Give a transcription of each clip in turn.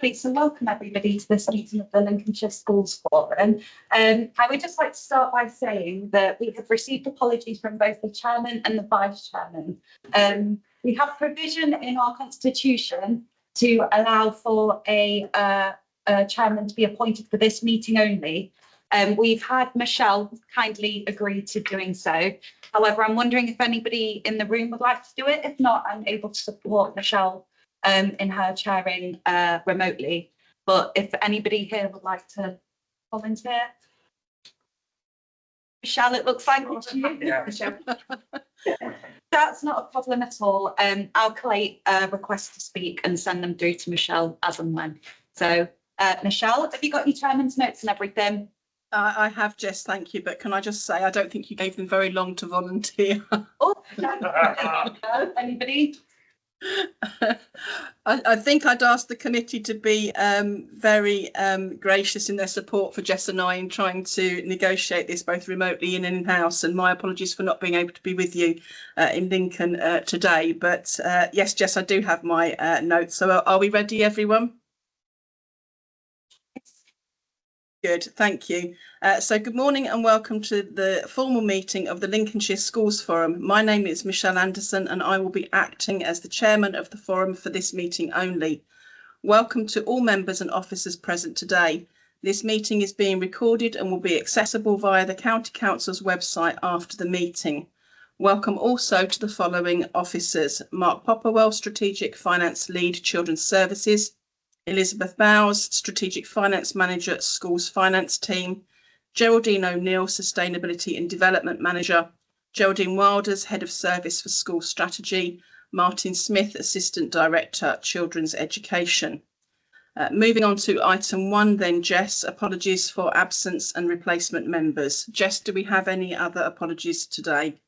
So welcome everybody to this meeting of the Lincolnshire Schools Forum. I would just like to start by saying that we have received apologies from both the chairman and the vice chairman. We have provision in our constitution to allow for a chairman to be appointed for this meeting only. We've had Michelle kindly agree to doing so. However, I'm wondering if anybody in the room would like to do it. If not, I'm able to support Michelle in her chairing remotely. But if anybody here would like to volunteer. Michelle, it looks like it's you. Yeah. That's not a problem at all. I'll collate requests to speak and send them through to Michelle as and when. So Michelle, have you got your chairman's notes and everything? I have, Jess, thank you. But can I just say, I don't think you gave them very long to volunteer. Oh, no, anybody? I think I'd asked the committee to be very gracious in their support for Jess and I in trying to negotiate this both remotely and in-house, and my apologies for not being able to be with you in Lincoln today. But yes, Jess, I do have my notes. So are we ready, everyone? Good, thank you. So good morning and welcome to the formal meeting of the Lincolnshire Schools Forum. My name is Michelle Anderson and I will be acting as the chairman of the forum for this meeting only. Welcome to all members and officers present today. This meeting is being recorded and will be accessible via the County Council's website after the meeting. Welcome also to the following officers: Mark Popperwell, Strategic Finance Lead, Children's Services; Elizabeth Bowes, Strategic Finance Manager, Schools Finance Team; Geraldine O'Neill, Sustainability and Development Manager; Geraldine Wilders, Head of Service for School Strategy; Martin Smith, Assistant Director, Children's Education. Moving on to item 1 then, Jess, apologies for absence and replacement members. Jess, do we have any other apologies today?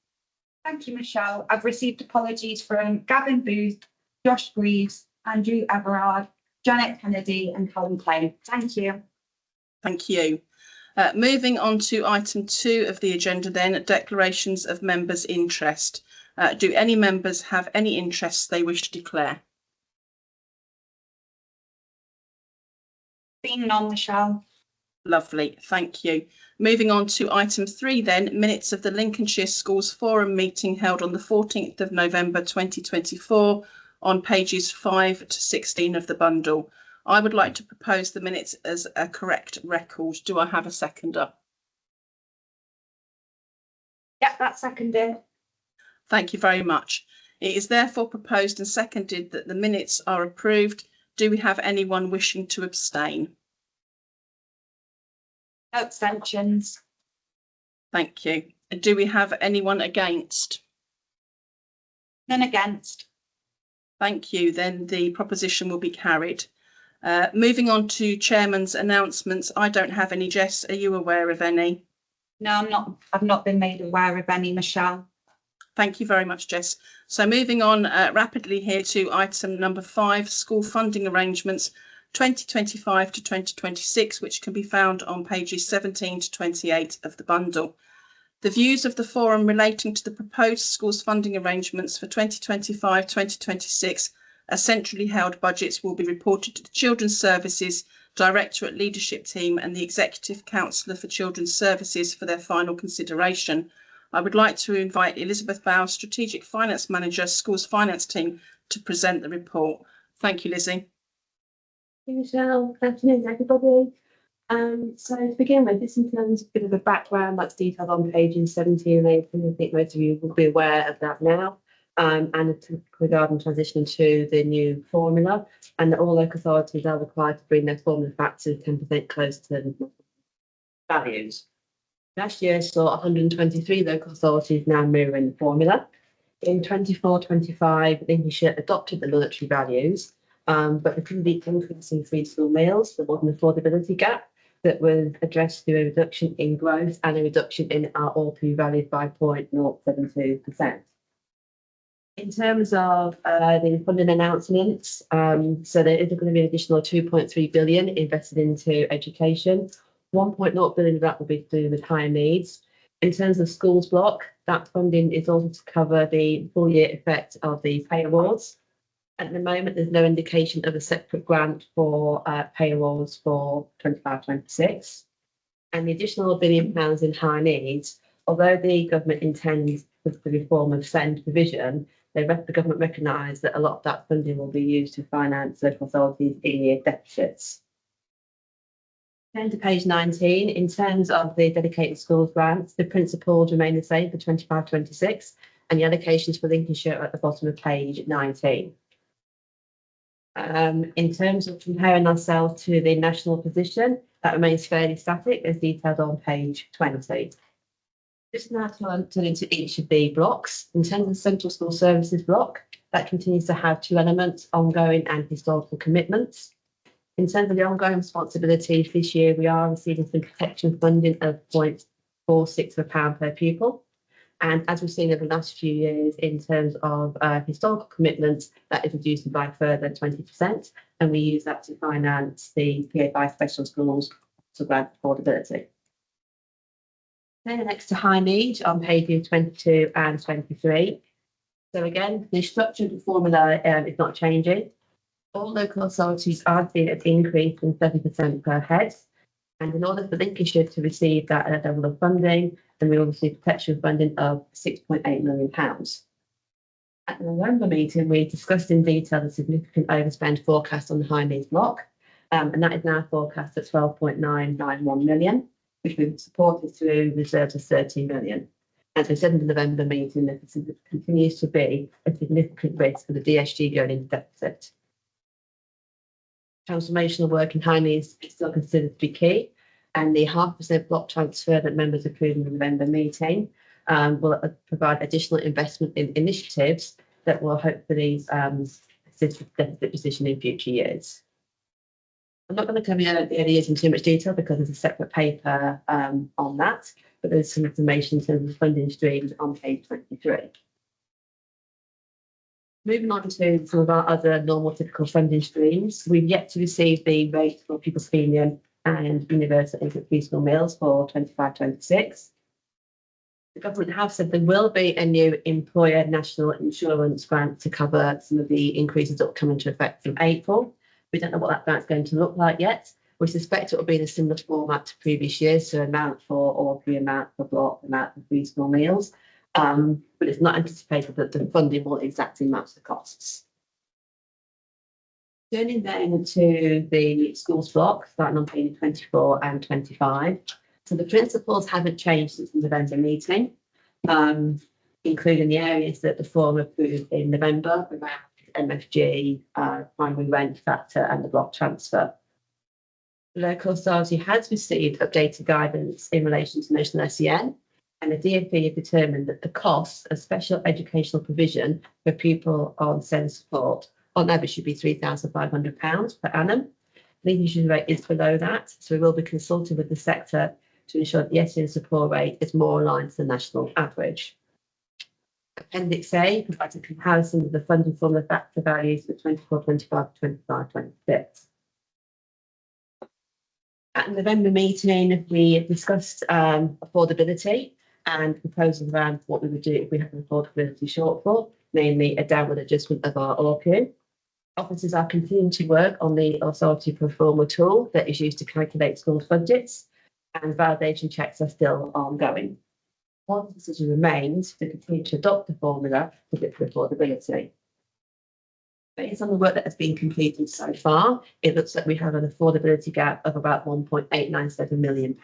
Thank you, Michelle. I've received apologies from Gavin Booth, Josh Greaves, Andrew Everard, Janet Kennedy and Colin Klein. Thank you. Thank you. Moving on to item 2 of the agenda then, declarations of members' interest. Do any members have any interests they wish to declare? Being none, Michelle. Lovely, thank you. Moving on to item 3 then, minutes of the Lincolnshire Schools Forum meeting held on the 14th of November 2024 on pages 5 to 16 of the bundle. I would like to propose the minutes as a correct record. Do I have a seconder? Yeah, that's seconded. Thank you very much. It is therefore proposed and seconded that the minutes are approved. Do we have anyone wishing to abstain? No abstentions. Thank you. Do we have anyone against? None against. Thank you. Then the proposition will be carried. Moving on to chairman's announcements. I don't have any. Jess, are you aware of any? No, I'm not. I've not been made aware of any, Michelle. Thank you very much, Jess. So moving on rapidly here to item number 5, school funding arrangements 2025 to 2026, which can be found on pages 17 to 28 of the bundle. The views of the forum relating to the proposed schools funding arrangements for 2025-2026 as centrally held budgets will be reported to the Children's Services Directorate Leadership Team and the Executive Counsellor for Children's Services for their final consideration. I would like to invite Elizabeth Bowes, Strategic Finance Manager, Schools Finance Team, to present the report. Thank you, Lizzie. Thank you, Michelle. Good afternoon, everybody. So to begin with, this in terms of a bit of a background that's detailed on pages 17 and 18. I think most of you will be aware of that now. And regarding transition to the new formula, and that all local authorities are required to bring their formula back to 10% close to values. Last year saw 123 local authorities now mirroring the formula. In 24-25, Lincolnshire adopted the monetary values, but because of the increase in free school meals, there was an affordability gap that was addressed through a reduction in growth and a reduction in our all-P values by 0.072%. In terms of the funding announcements, so there is going to be an additional 2.3 billion invested into education. 1.0 billion of that will be to do with higher needs. In terms of schools block, that funding is also to cover the full year effect of the pay awards. At the moment, there's no indication of a separate grant for pay awards for 25-26. And the additional £1 billion in high needs, although the government intends with the reform of SEND provision, the government recognise that a lot of that funding will be used to finance local authorities in year deficits. Turn to page 19, in terms of the dedicated schools grants, the principles remain the same for 25-26, and the allocations for Lincolnshire are at the bottom of page 19. In terms of comparing ourselves to the national position, that remains fairly static as detailed on page 20. Just now turn into each of the blocks. In terms of the Central School Services block, that continues to have two elements, ongoing and historical commitments. In terms of the ongoing responsibilities this year, we are receiving some protection funding of £0.46 per pupil. And as we've seen over the last few years, in terms of historical commitments, that is reduced by a further 20%. And we use that to finance the PA5 special schools to grant affordability. Then next to high need on pages 22 and 23. So again, the structure of the formula is not changing. All local authorities are seeing an increase in 7% per head. And in order for Lincolnshire to receive that level of funding, then we will receive protection funding of £6.8 million. At the November meeting, we discussed in detail the significant overspend forecast on the high needs block, and that is now forecast at £12.991 million, which we've supported through reserves of £13 million. As we said in the November meeting, there continues to be a significant risk of the DSG going into deficit. Transformational work in high needs is still considered to be key, and the 0.5% block transfer that members approved in the November meeting will provide additional investment in initiatives that will hopefully assist with deficit position in future years. I'm not going to cover the early years in too much detail because there's a separate paper on that, but there's some information in terms of funding streams on page 23. Moving on to some of our other normal typical funding streams, we've yet to receive the rate for pupils' premium and universal infant preschool meals for 25-26. The government have said there will be a new employer national insurance grant to cover some of the increases that will come into effect from April. We don't know what that grant's going to look like yet. We suspect it will be in a similar format to previous years, so amount for ORP, amount for block, amount for preschool meals. But it's not anticipated that the funding will exactly match the costs. Turning then to the schools block, starting on page 24 and 25. So the principles haven't changed since the November meeting, including the areas that the forum approved in November around MFG, primary rent factor and the block transfer. The local authority has received updated guidance in relation to national SEN, and the DfE have determined that the costs of special educational provision for pupil on SEN support on average should be £3,500 per annum. The Lincolnshire rate is below that, so we will be consulting with the sector to ensure that the SEN support rate is more aligned to the national average. Appendix A provides a comparison of the funding formula factor values for 24-25, 25-26. At the November meeting, we discussed affordability and proposals around what we would do if we have an affordability shortfall, namely a downward adjustment of our ORQ. Officers are continuing to work on the authority pro forma tool that is used to calculate schools' budgets, and validation checks are still ongoing. One decision remains to continue to adopt the formula for affordability. Based on the work that has been completed so far, it looks like we have an affordability gap of about £1.897 million.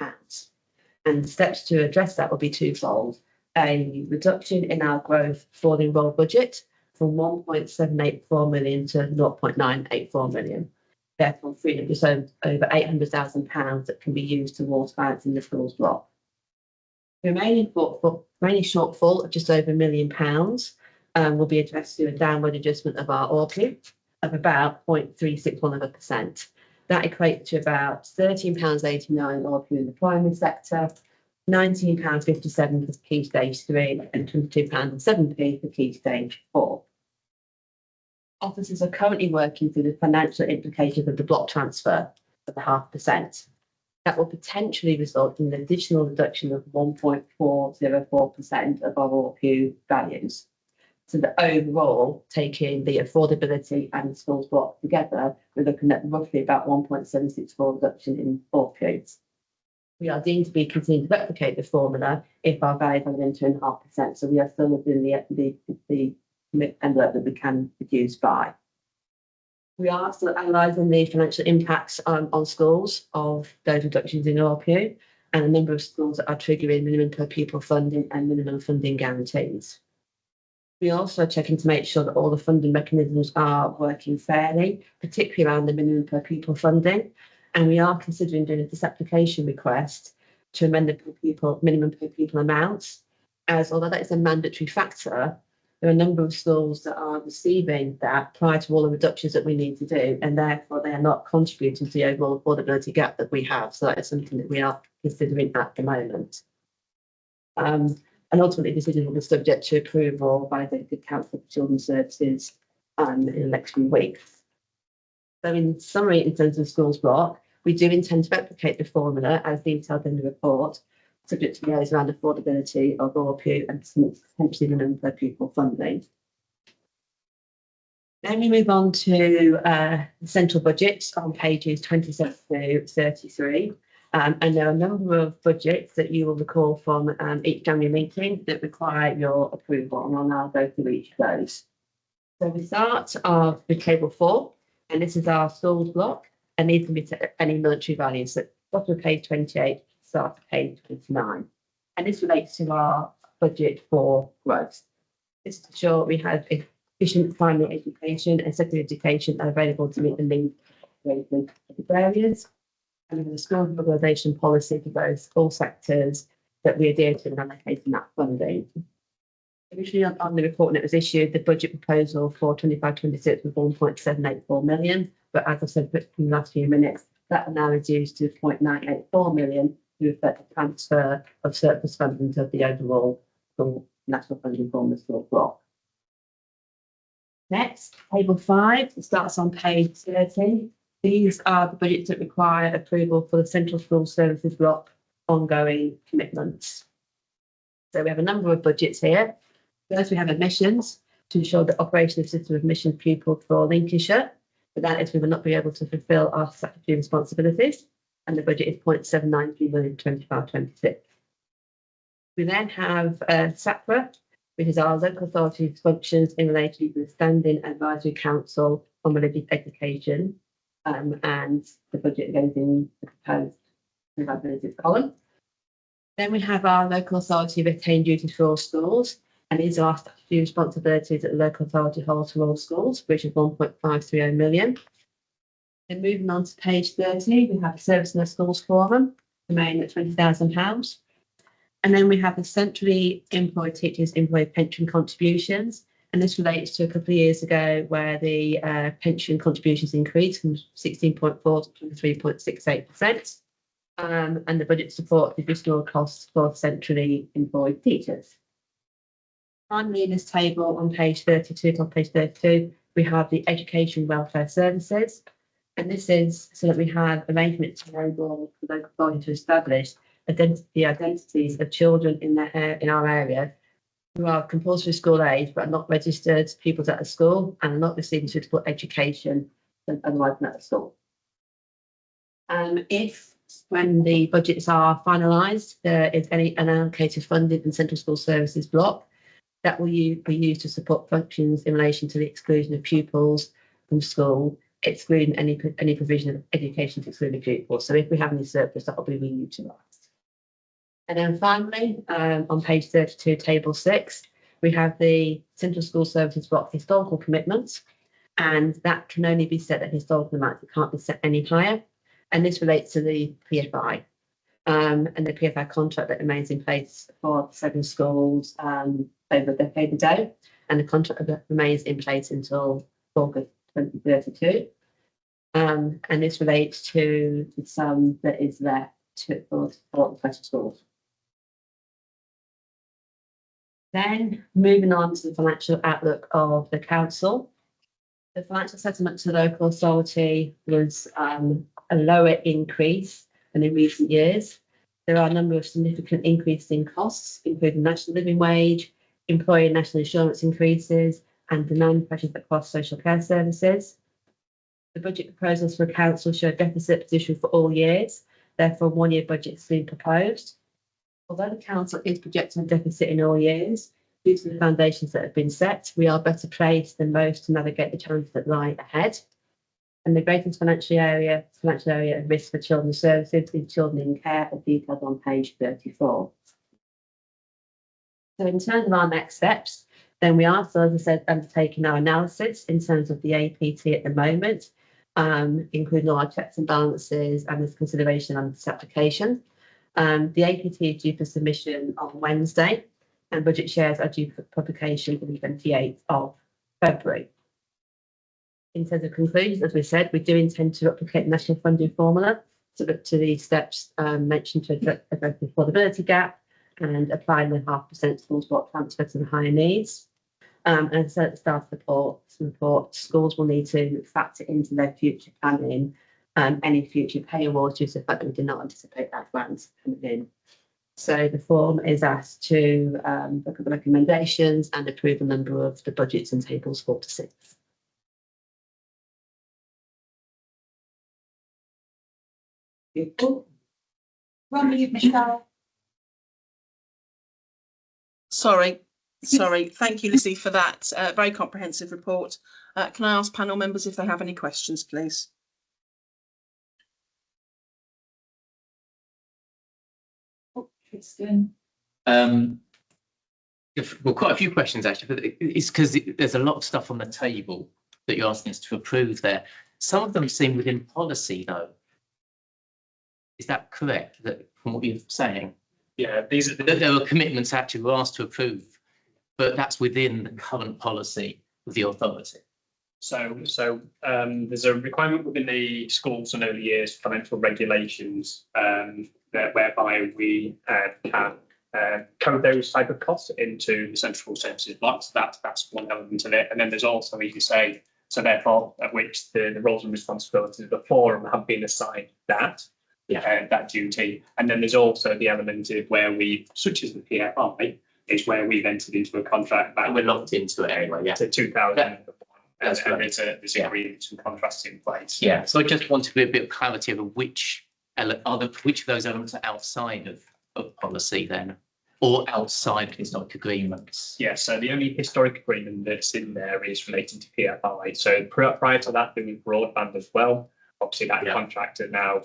And steps to address that will be twofold: a reduction in our growth for the enrolled budget from 1.784 million to 0.984 million. Therefore, freeing just over £800,000 that can be used towards financing the schools block. The remaining shortfall of just over £1 million will be addressed through a downward adjustment of our ORQ of about 0.361%. That equates to about £13.89 ORQ in the primary sector, £19.57 for key stage 3 and £22.07 for key stage 4. Officers are currently working through the financial implications of the block transfer of the 0.5%. That will potentially result in an additional reduction of 1.404% of our ORQ values. So that overall, taking the affordability and the schools block together, we're looking at roughly about 1.764 reduction in ORCU. We are deemed to be continuing to replicate the formula if our values are within 2.5%. So we are still within the envelope that we can reduce by. We are still analysing the financial impacts on schools of those reductions in ORCU and a number of schools that are triggering minimum per pupil funding and minimum funding guarantees. We also are checking to make sure that all the funding mechanisms are working fairly, particularly around the minimum per pupil funding. And we are considering doing a disapplication request to amend the minimum per pupil amounts, as although that is a mandatory factor, there are a number of schools that are receiving that prior to all the reductions that we need to do, and therefore they are not contributing to the overall affordability gap that we have. So that is something that we are considering at the moment. And ultimately, decisions will be subject to approval by the Council for Children's Services in the next few weeks. So in summary, in terms of schools block, we do intend to replicate the formula as detailed in the report, subject to the areas around affordability of ORCU and potentially minimum per pupil funding. Then we move on to the central budgets on pages 27 to 33. And there are a number of budgets that you will recall from each January meeting that require your approval, and I'll now go through each of those. So we start with table 4, and this is our schools block, and these can be any military values. So bottom of page 28, start of page 29. And this relates to our budget for growth. This is to ensure we have efficient primary education and secondary education are available to meet the needs of the areas. And we have a school mobilisation policy for both all sectors that we adhere to in allocating that funding. Originally on the report when it was issued, the budget proposal for 25-26 was 1.784 million, but as I said in the last few minutes, that will now reduced to 0.984 million to reflect the transfer of surplus funding to the overall national funding formula school block. Next, table 5, it starts on page 30. These are the budgets that require approval for the Central School Services block ongoing commitments. So we have a number of budgets here. First, we have admissions to ensure the operation of system of admissions pupils for Lincolnshire. But that is, we will not be able to fulfil our statutory responsibilities, and the budget is 0.793 million 25-26. We then have SAPRA, which is our local authority functions in relation to the Standing Advisory Council on Religious Education, and the budget again is in the proposed 25 minutes column. Then we have our local authority retained duties for all schools, and these are our statutory responsibilities that the local authority holds for all schools, which is 1.530 million. Then moving on to page 30, we have the Service in the Schools Forum, remaining at £20,000. And then we have the centrally employed teachers employee pension contributions. And this relates to a couple of years ago where the pension contributions increased from 16.4 to 23.68%. And the budget supports additional costs for centrally employed teachers. Finally, in this table on page 32, we have the education welfare services. And this is so that we have arrangements to enable the local authority to establish the identities of children in our area who are compulsory school age but are not registered pupils at a school and are not receiving suitable education and otherwise not at school. If, when the budgets are finalised, there is any unallocated funding in Central School Services block, that will be used to support functions in relation to the exclusion of pupils from school, excluding any provision of education to exclude pupils. So if we have any surplus, that will be reutilised. And then finally, on page 32, table 6, we have the Central School Services block historical commitments, and that can only be set at historical amounts. It can't be set any higher. And this relates to the PFI and the PFI contract that remains in place for 7 schools over a decade ago. And the contract that remains in place until August 2032. And this relates to the sum that is left for support the special schools. Then moving on to the financial outlook of the council. The financial settlement to the local authority was a lower increase than in recent years. There are a number of significant increases in costs, including national living wage, employee and national insurance increases, and demand pressures across social care services. The budget proposals for council show a deficit position for all years. Therefore, a one-year budget has been proposed. Although the council is projecting a deficit in all years, due to the foundations that have been set, we are better placed than most to navigate the challenges that lie ahead. And the greatest financial area at risk for children's services is children in care, as detailed on page 34. So in terms of our next steps, then we are still, as I said, undertaking our analysis in terms of the APT at the moment, including all our checks and balances and this consideration on this application. The APT is due for submission on Wednesday, and budget shares are due for publication on the 28th of February. In terms of conclusions, as we said, we do intend to replicate the national funding formula to look to the steps mentioned to address the affordability gap and apply the 0.5% school support transfer to the higher needs. And as I said at the start of the report, schools will need to factor into their future planning any future pay awards due to the fact that we do not anticipate that grants coming in. So the form is asked to look at the recommendations and approve a number of the budgets in tables 4 to 6. Michelle. Sorry. Thank you, Lizzie, for that very comprehensive report. Can I ask panel members if they have any questions, please? Tristan. Well, quite a few questions actually, but it's because there's a lot of stuff on the table that you're asking us to approve there. Some of them seem within policy, though. Is that correct? That from what you're saying? Yeah, these are That there are commitments actually we're asked to approve, but that's within the current policy of the authority. so there's a requirement within the schools and early years financial regulations whereby we can code those type of costs into the central services blocks. That's one element of it. And then there's also, as you say, so therefore at which the roles and responsibilities of the forum have been assigned that duty. And then there's also the element of where we, such as the PFI, is where we've entered into a contract back. And we're locked into it anyway. Yeah. To 2001. That's And right. there's agreements and contracts in place. Yeah. So I just want to be a bit of clarity over which of those elements are outside of policy then, or outside of historic agreements. Yeah, so the only historic agreement that's in there is relating to PFI. So prior to that, there was broadband as well. Obviously, that contract is now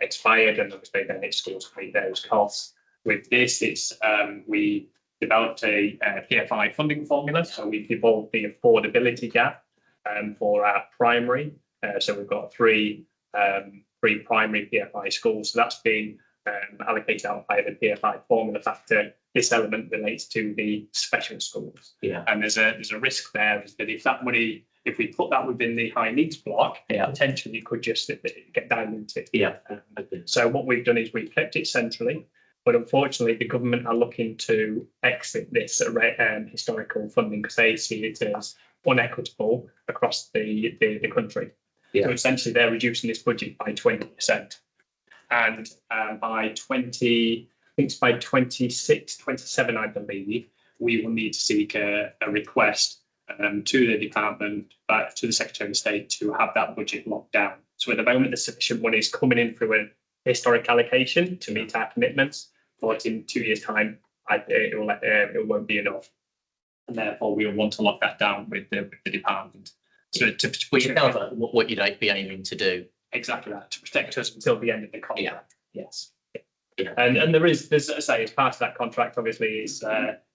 expired, and obviously then it's schools to meet those costs. With this, it's we developed a PFI funding formula. So we've evolved the affordability gap for our primary. So we've got three primary PFI schools. So that's been allocated out by the PFI formula factor. This element relates to the special schools. Yeah. And there's a risk there is that if we put that within the high needs block, potentially it could just get diluted. Yeah. So what we've done is we've kept it centrally, but unfortunately the government are looking to exit this historical funding because they see it as unequitable across the country. Yeah. So essentially they're reducing this budget by 20%. And by 26, 27, I believe, we will need to seek a request to the department, to the Secretary of State, to have that budget locked down. So at the moment, the sufficient money is coming in through a historic allocation to meet our commitments, but in 2 years' time, it won't be enough. And therefore, we will want to lock that down with the department. So Which sounds like what you'd be aiming to do. Exactly that, to protect us until the end of the contract. Yeah. Yes. Yeah. And there's, as I say, as part of that contract, obviously, is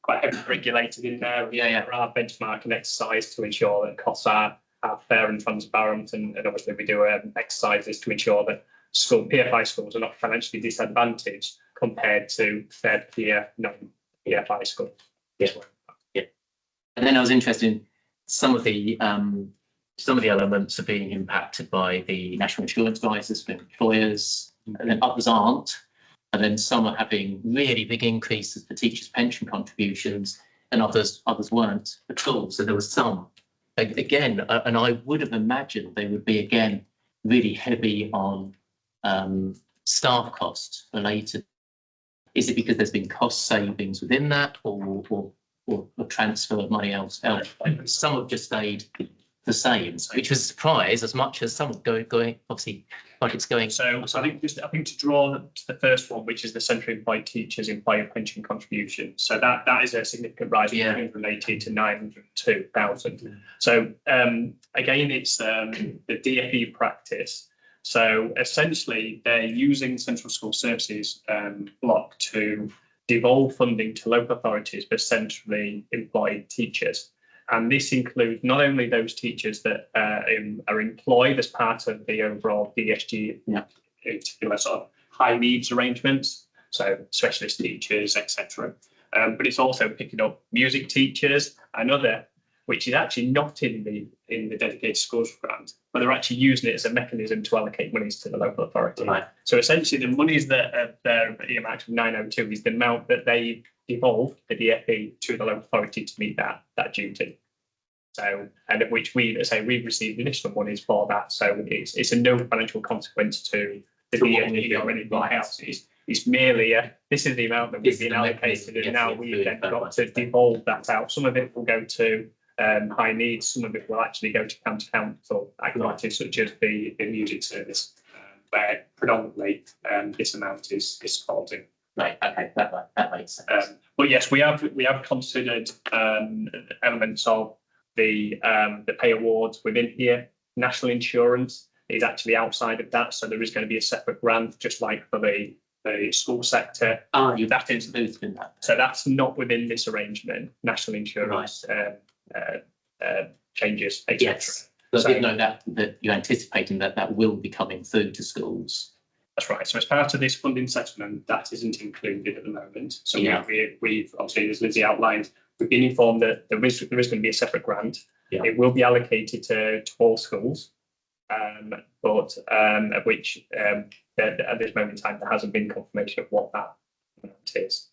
quite heavily regulated in there. There are benchmarking exercise to ensure that costs are fair and transparent, and obviously we do exercises to ensure that PFI schools are not financially disadvantaged compared to their peer non-PFI schools. Yeah. And then I was interested in some of the elements are being impacted by the national insurance rises for employers, and then others aren't. And then some are having really big increases for teachers' pension contributions, and others weren't at all. So there was some. Again, and I would have imagined they would be, again, really heavy on staff costs related. Is it because there's been cost savings within that, or or transfer of money else. Some have just stayed the same, which was a surprise as much as some going obviously budgets going. So I think to draw to the first one, which is the centrally employed teachers employer pension contribution. So that is a significant rise from 180 to 902,000. So again, it's the DFE practice. So essentially, they're using Central School Services block to devolve funding to local authorities for centrally employed teachers. And this includes not only those teachers that are employed as part of the overall DSG, particular sort of high needs arrangements, so specialist teachers, etc. But it's also picking up music teachers and other, which is actually not in the dedicated schools grant, but they're actually using it as a mechanism to allocate monies to the local authority. Right. So essentially, the monies that are there, the amount of 902 is the amount that they devolve the DFE to the local authority to meet that duty. So, and of which we've received additional monies for that. So it's a no financial consequence to the DFE or anything else. It's merely this is the amount that we've been allocated, and now we've then got to devolve that out. Some of it will go to high needs, some of it will actually go to council activities such as the music service, where predominantly this amount is supporting. Right. Okay. That makes sense. But yes, we have considered elements of the pay awards within here. National insurance is actually outside of that, so there is going to be a separate grant, just like for the school sector. That is included in that. So that's not within this arrangement. National insurance changes, etc. Yes. So I did know that you're anticipating that will be coming through to schools. That's right. So as part of this funding settlement, that isn't included at the moment. So we've obviously, as Lizzie outlined, we've been informed that there is going to be a separate grant. Yeah. It will be allocated to all schools, but of which at this moment in time there hasn't been confirmation of what that amount is,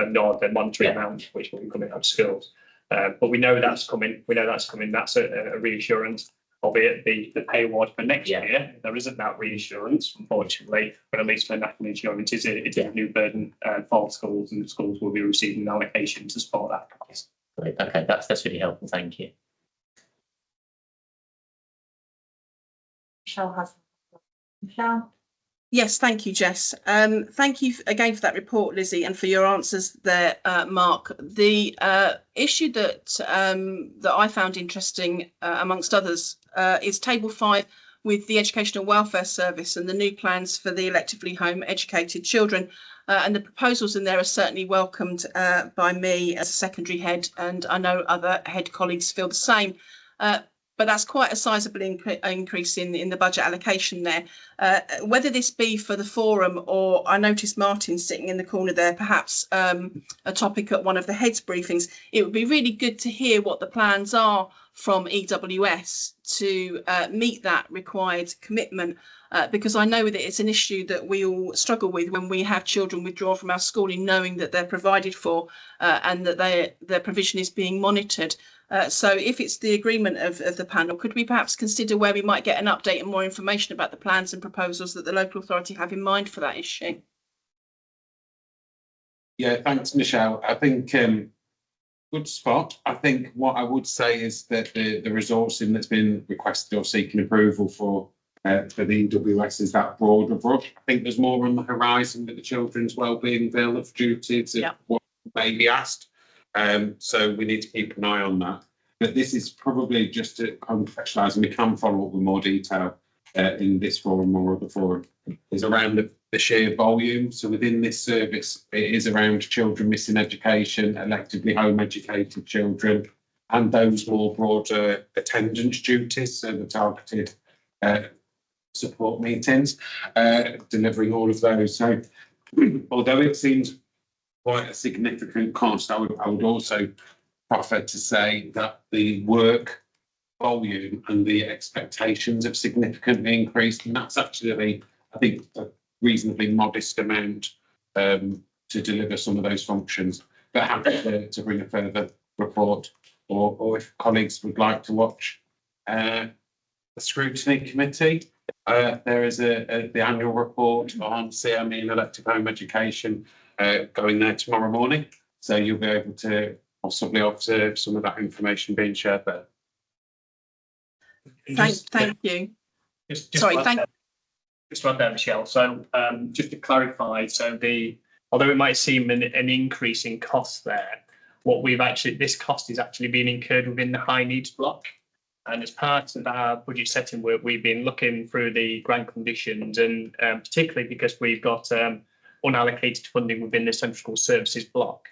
nor the monetary amount which will be coming out of schools. But we know that's coming. That's a reassurance. Albeit the pay award for next year, there isn't that reassurance, unfortunately, but at least for national insurance, it is a new burden for schools, and schools will be receiving an allocation to support that cost. Great. Okay, that's really helpful. Thank you. Michelle. Yes, thank you, Jess. Thank you again for that report, Lizzie, and for your answers there, Mark. The issue that I found interesting, amongst others, is Table 5 with the Educational Welfare Service and the new plans for the electively home educated children. And the proposals in there are certainly welcomed by me as a secondary head, and I know other head colleagues feel the same. But that's quite a sizable increase in the budget allocation there. Whether this be for the forum, or I noticed Martin sitting in the corner there, perhaps a topic at one of the heads briefings, it would be really good to hear what the plans are from EWS to meet that required commitment, because I know that it's an issue that we all struggle with when we have children withdrawn from our schooling, knowing that they're provided for and that their provision is being monitored. So if it's the agreement of the panel, could we perhaps consider where we might get an update and more information about the plans and proposals that the local authority have in mind for that issue? Yeah, thanks, Michelle. I think good spot. I think what I would say is that the resourcing that's been requested or seeking approval for the EWS is that broader brush. I think there's more on the horizon with the children's wellbeing bill of duties of what may be asked. So we need to keep an eye on that. But this is probably just to contextualise, and we can follow up with more detail in this forum or other forum, is around the sheer volume. So within this service, it is around children missing education, electively home educated children, and those more broader attendance duties, so the targeted support meetings, delivering all of those. So although it seems quite a significant cost, I would also proffer to say that the work volume and the expectations have significantly increased, and that's actually, I think, a reasonably modest amount to deliver some of those functions. But happy to bring a further report, or if colleagues would like to watch the scrutiny committee, there is the annual report on CME and elective home education going there tomorrow morning, so you'll be able to possibly observe some of that information being shared there. Thank you. Just Sorry, to add just to add there, Michelle. So just to clarify, so although it might seem an increase in cost there, this cost is actually being incurred within the high needs block. And as part of our budget setting work, we've been looking through the grant conditions, and particularly because we've got unallocated funding within the central school services block.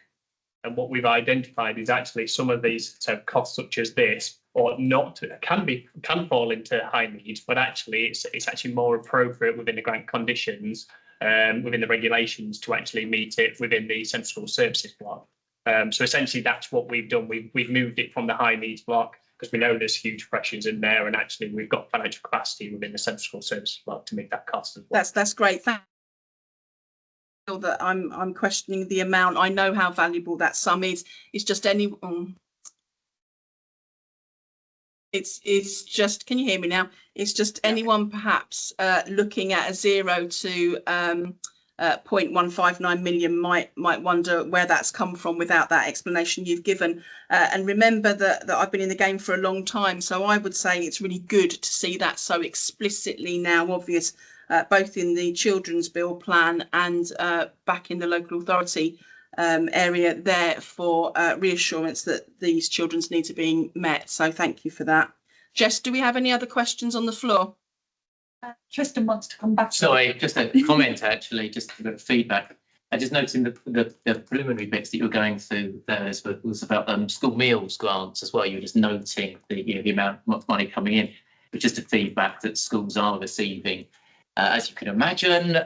And what we've identified is actually some of these costs, such as this, or not, can fall into high needs, but actually it's actually more appropriate within the grant conditions, within the regulations, to actually meet it within the central school services block. So essentially, that's what we've done. We've moved it from the high needs block, because we know there's huge pressures in there, and actually we've got financial capacity within the central school services block to meet that cost as well. That's great. Thank you. That I'm questioning the amount. I know how valuable that sum is. It's just it's just, can you hear me now? It's just anyone perhaps looking at a 0 to 0.159 million might wonder where that's come from without that explanation you've given. And remember that I've been in the game for a long time, so I would say it's really good to see that so explicitly now obvious, both in the children's bill plan and back in the local authority area there, for reassurance that these children's needs are being met. So thank you for that. Jess, do we have any other questions on the floor? Tristan wants to come back. Sorry, just a comment actually, just a bit of feedback. I just noticed in the preliminary bits that you were going through there was about school meals grants as well. You were just noting the amount of money coming in, but just a feedback that schools are receiving, as you can imagine,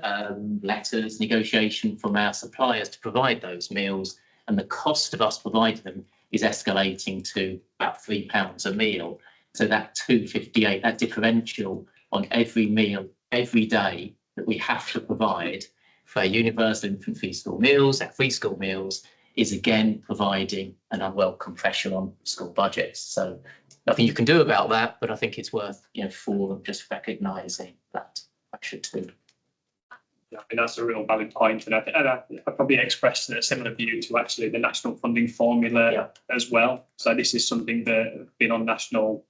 letters, negotiation from our suppliers to provide those meals, and the cost of us providing them is escalating to about £3 a meal. So that £2.58, that differential on every meal, every day that we have to provide for universal infant free school meals, our free school meals, is again providing an unwelcome pressure on school budgets. So nothing you can do about that, but I think it's worth, for them just recognising that pressure too. Yeah, I think that's a real valid point, and I probably expressed a similar view to actually the national funding formula as well. So this is something that been on national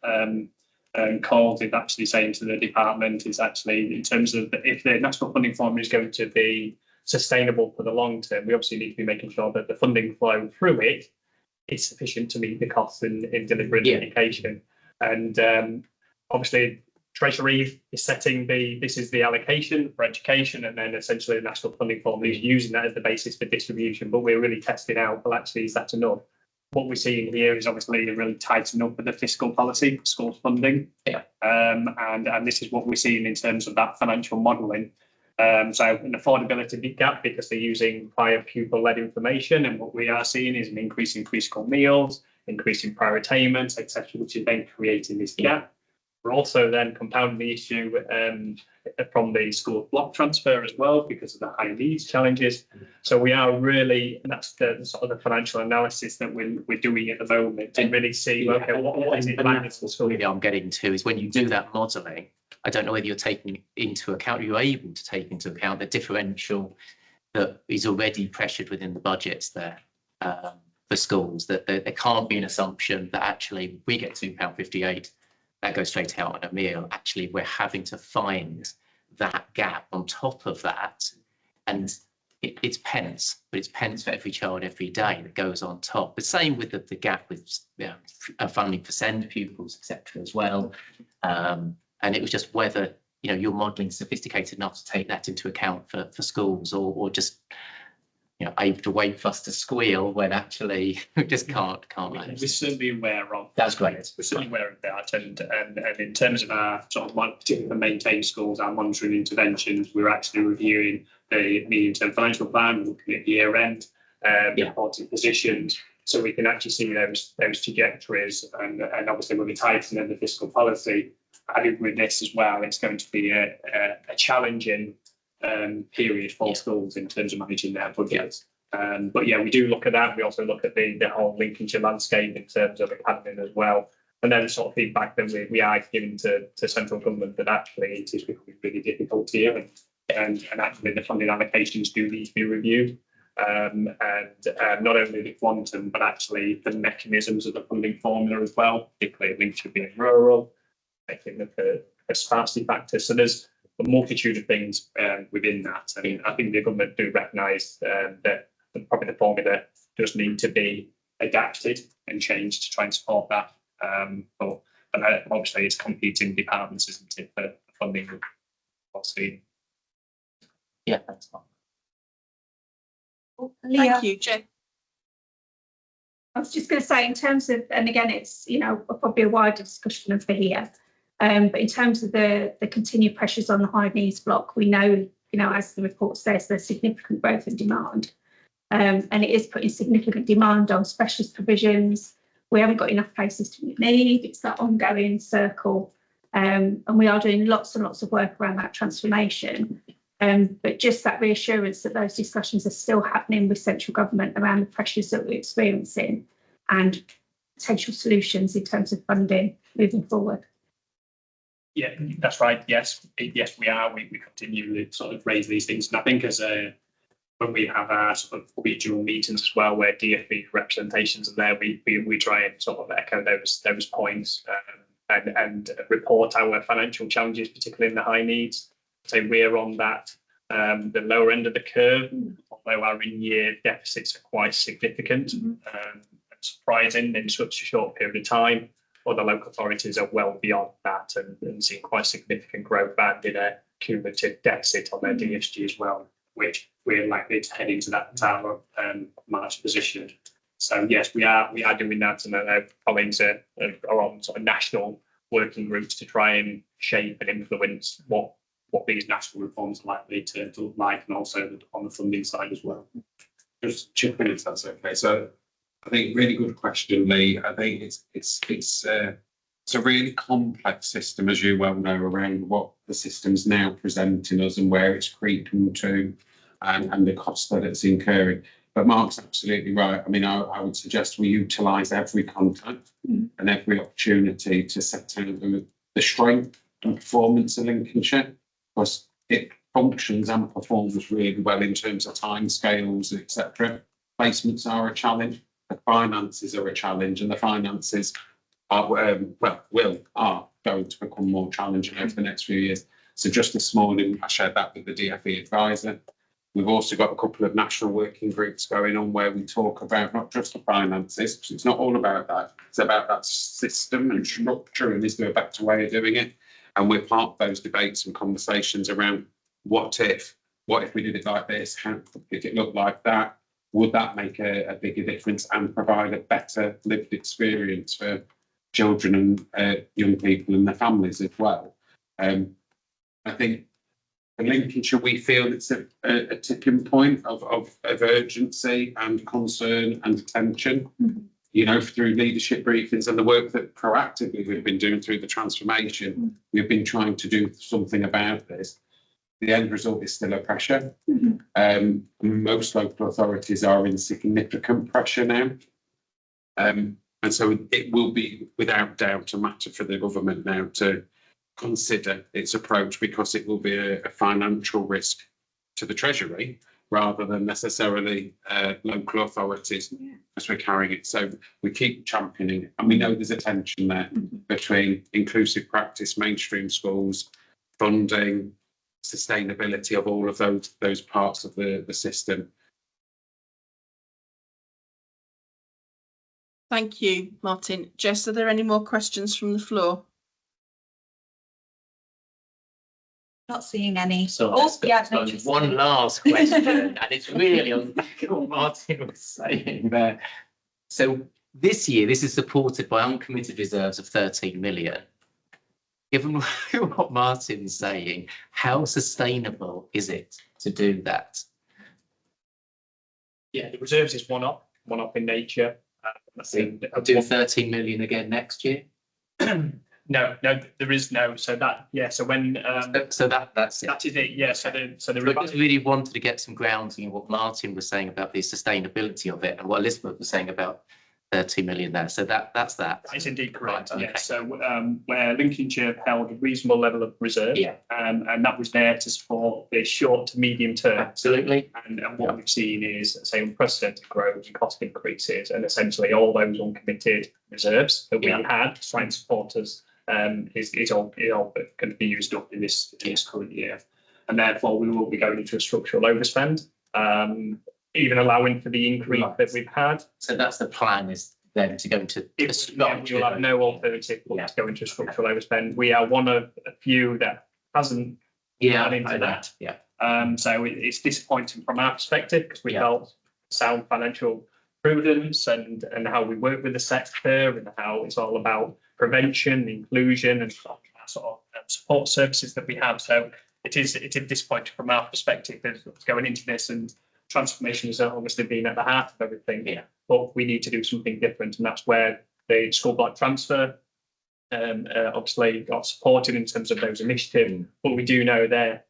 calls is actually saying to the department is actually, in terms of if the national funding formula is going to be sustainable for the long term, we obviously need to be making sure that the funding flow through it is sufficient to meet the costs in delivering education. And obviously Treasury is setting this is the allocation for education, and then essentially the national funding formula is using that as the basis for distribution, but we're really testing out, well, actually, is that enough? What we're seeing here is obviously a really tighten up with the fiscal policy for schools funding. And this is what we're seeing in terms of that financial modelling. So an affordability gap, because they're using prior pupil-led information, and what we are seeing is an increase in preschool meals, increase in prior attainments, etc., which is then creating this gap. We're also then compounding the issue from the school block transfer as well, because of the high needs challenges. So we are really, and that's the sort of the financial analysis that we're doing at the moment to really see, okay, what is it like? Really, I'm getting to is when you do that modelling, I don't know whether you're taking into account, you're able to take into account the differential that is already pressured within the budgets there for schools, that there can't be an assumption that actually we get £2.58. That goes straight out on a meal. Actually, we're having to find that gap on top of that. And it's pence, but it's pence for every child every day that goes on top. The same with the gap with funding for SEND pupils, etc. as well. And it was just whether, you're modelling sophisticated enough to take that into account for schools, or just, able to wait for us to squeal when actually we just can't manage. We're certainly aware of. That's great. We're certainly aware of that, and in terms of our sort of particularly for maintained schools, our monitoring interventions, we're actually reviewing the medium-term financial plan, looking at year end reporting positions, so we can actually see those trajectories, and obviously with the tightening of the fiscal policy, added with this as well, it's going to be a challenging period for schools in terms of managing their budgets. But we do look at that. We also look at the whole Lincolnshire landscape in terms of academy as well. And then the sort of feedback that we are giving to central government that actually it is becoming really difficult here, and actually the funding allocations do need to be reviewed. and not only the quantum, but actually the mechanisms of the funding formula as well, particularly Lincolnshire being rural, making the sparsity factor. So there's a multitude of things within that. I mean, I think the government do recognise that probably the formula does need to be adapted and changed to try and support that. But obviously, it's competing departments, isn't it, for funding? Obviously. Yeah, that's fine. Leah, Thank you, Jen. I was just going to say, in terms of, and again, it's, you know, probably a wider discussion for here, but in terms of the continued pressures on the high needs block, we know, you know, as the report says, there's significant growth in demand, and it is putting significant demand on specialist provisions. We haven't got enough places to meet need. It's that ongoing circle, and we are doing lots and lots of work around that transformation. But just that reassurance that those discussions are still happening with central government around the pressures that we're experiencing and potential solutions in terms of funding moving forward. Yeah, that's right. Yes, yes, we are. We continue to sort of raise these things, and I think when we have our sort of regional meetings as well, where DFE representations are there, we try and sort of echo those points and report our financial challenges, particularly in the high needs. So we're on that the lower end of the curve, although our in-year deficits are quite significant and surprising in such a short period of time. Other local authorities are well beyond that and seeing quite significant growth and in a cumulative deficit on their DSG as well, which we're likely to head into that March position. So yes, we are doing that, and our colleagues are on sort of national working groups to try and shape and influence what these national reforms are likely to look like, and also on the funding side as well. Just chip in if that's okay. So I think really good question, Lee. I think it's a really complex system, as you well know, around what the system's now presenting us and where it's creeping to, and the cost that it's incurring. But Mark's absolutely right. I mean, I would suggest we utilise every contact and every opportunity to set out the strength and performance of Lincolnshire, because it functions and performs really well in terms of timescales, etc. Placements are a challenge, the finances are a challenge, and the finances are going to become more challenging over the next few years. So just this morning, I shared that with the DFE advisor. We've also got a couple of national working groups going on where we talk about not just the finances, because it's not all about that. It's about that system and structure, and is there a better way of doing it? And we're part of those debates and conversations around what if we did it like this? How did it look like that? Would that make a bigger difference and provide a better lived experience for children and young people and their families as well? I think in Lincolnshire, we feel it's a tipping point of urgency and concern and attention. You know, through leadership briefings and the work that proactively we've been doing through the transformation, we've been trying to do something about this. The end result is still a pressure. Most local authorities are in significant pressure now. And so it will be without doubt a matter for the government now to consider its approach, because it will be a financial risk to the Treasury rather than necessarily local authorities as we're carrying it. So we keep championing it, and we know there's a tension there between inclusive practice, mainstream schools, funding, sustainability of all of those parts of the system. Thank you, Martin. Jess, are there any more questions from the floor? Not seeing any. So one last question, and it's really on the back of what Martin was saying there. So this year, this is supported by uncommitted reserves of 13 million. Given what Martin's saying, how sustainable is it to do that? Yeah, the reserves is one up in nature. I think I'll do 13 million again next year. No, there is no. So that, yeah. So when that's it. That is it. Yeah. So I just really wanted to get some grounding in what Martin was saying about the sustainability of it, and what Elizabeth was saying about 30 million there. So that's that. That is indeed correct, Right, okay. yes. So where Lincolnshire held a reasonable level of reserve, Yeah. and that was there to support the short to medium term. Absolutely. And what we've seen is, say, unprecedented growth and cost increases, and essentially all those uncommitted reserves that we had to try and support us is all going to be used up in this current year. And therefore, we will be going into a structural overspend, even allowing for the increase that we've had. So that's the plan, is then to go into We will have no alternative but to go into a structural overspend. We are one of a few that hasn't gone into that. Yeah. So it's disappointing from our perspective because we felt sound financial prudence and how we work with the sector and how it's all about prevention, inclusion, and sort of support services that we have. So it is disappointing from our perspective that going into this, and transformation has obviously been at the heart of everything. Yeah. But we need to do something different, and that's where the school block transfer obviously got supported in terms of those initiatives. But we do know they're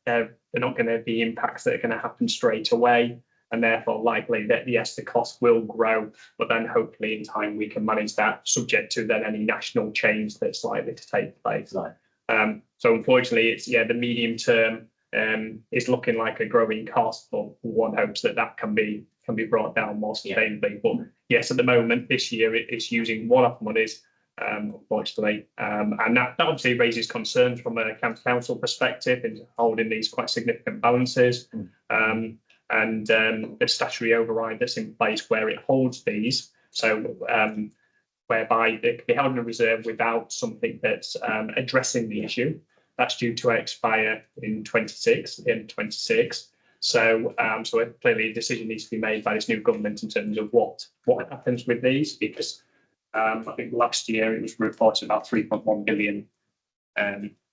not going to be impacts that are going to happen straight away, and therefore likely that yes, the cost will grow, but then hopefully in time we can manage that, subject to then any national change that's likely to take place. Right. So unfortunately, it's the medium term is looking like a growing cost, but one hopes that can be brought down more sustainably. But yes, at the moment this year it's using one-off monies, unfortunately, and that obviously raises concerns from a county council perspective in holding these quite significant balances, and the statutory override that's in place where it holds these. So whereby they can be held in a reserve without something that's addressing the issue. That's due to expire in 26, the end of 26. So clearly a decision needs to be made by this new government in terms of what happens with these, because I think last year it was reported about 3.1 billion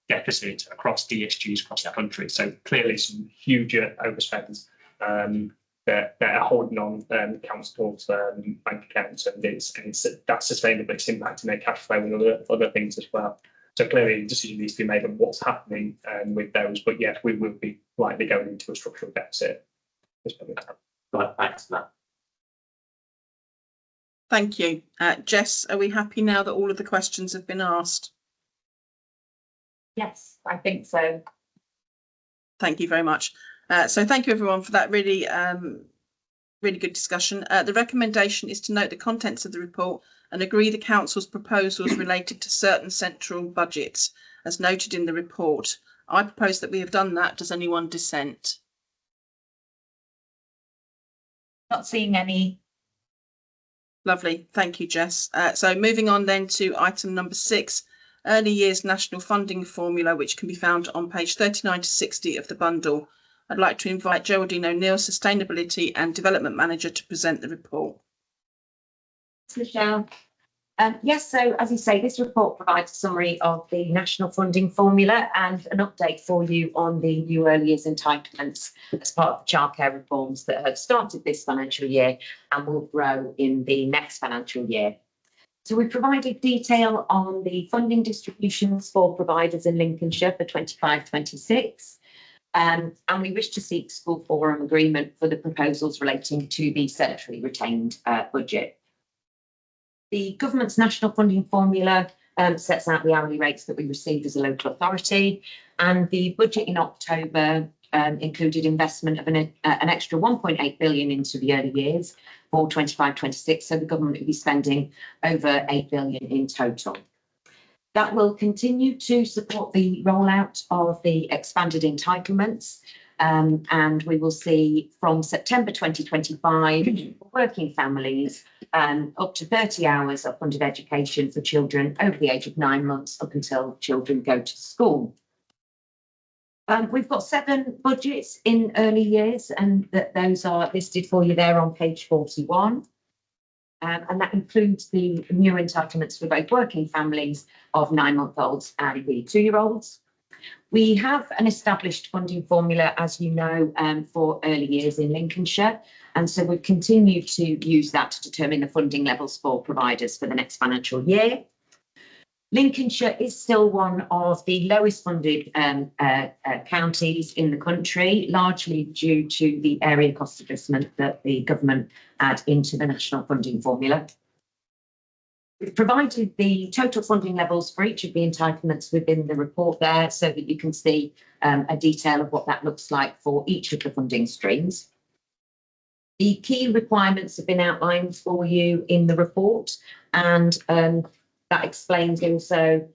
deficit across DSGs across the country. So clearly some huge overspends that are holding on councils' bank accounts, and it's that sustainable. It's impacting their cash flow and other things as well. So clearly, a decision needs to be made on what's happening with those. But yes, we will be likely going into a structural deficit. Right, thanks for that. Thank you. Jess, are we happy now that all of the questions have been asked? Yes, I think so. Thank you very much. So thank you everyone for that really good discussion. The recommendation is to note the contents of the report and agree the council's proposals related to certain central budgets as noted in the report. I propose that we have done that. Does anyone dissent? Not seeing any. Lovely. Thank you, Jess. So moving on then to item number 6, early years national funding formula, which can be found on page 39 to 60 of the bundle. I'd like to invite Geraldine O'Neill, Sustainability and Development Manager, to present the report. Thanks, Michelle. Yes, so as you say, this report provides a summary of the national funding formula and an update for you on the new early years entitlements as part of the childcare reforms that have started this financial year and will grow in the next financial year. So we've provided detail on the funding distributions for providers in Lincolnshire for 25-26. And we wish to seek school forum agreement for the proposals relating to the centrally retained budget. The government's national funding formula sets out the hourly rates that we receive as a local authority, and the budget in October included investment of an extra 1.8 billion into the early years for 25-26. So the government will be spending over 8 billion in total. That will continue to support the rollout of the expanded entitlements, and we will see from September 2025 working families up to 30 hours of funded education for children over the age of 9 months up until children go to school. We've got 7 budgets in early years, and those are listed for you there on page 41. And that includes the new entitlements for both working families of 9-month-olds and the 2-year-olds. We have an established funding formula, as you know, for early years in Lincolnshire. And so we've continued to use that to determine the funding levels for providers for the next financial year. Lincolnshire is still one of the lowest funded counties in the country, largely due to the area cost adjustment that the government add into the national funding formula. We've provided the total funding levels for each of the entitlements within the report there so that you can see a detail of what that looks like for each of the funding streams. The key requirements have been outlined for you in the report, and that explains also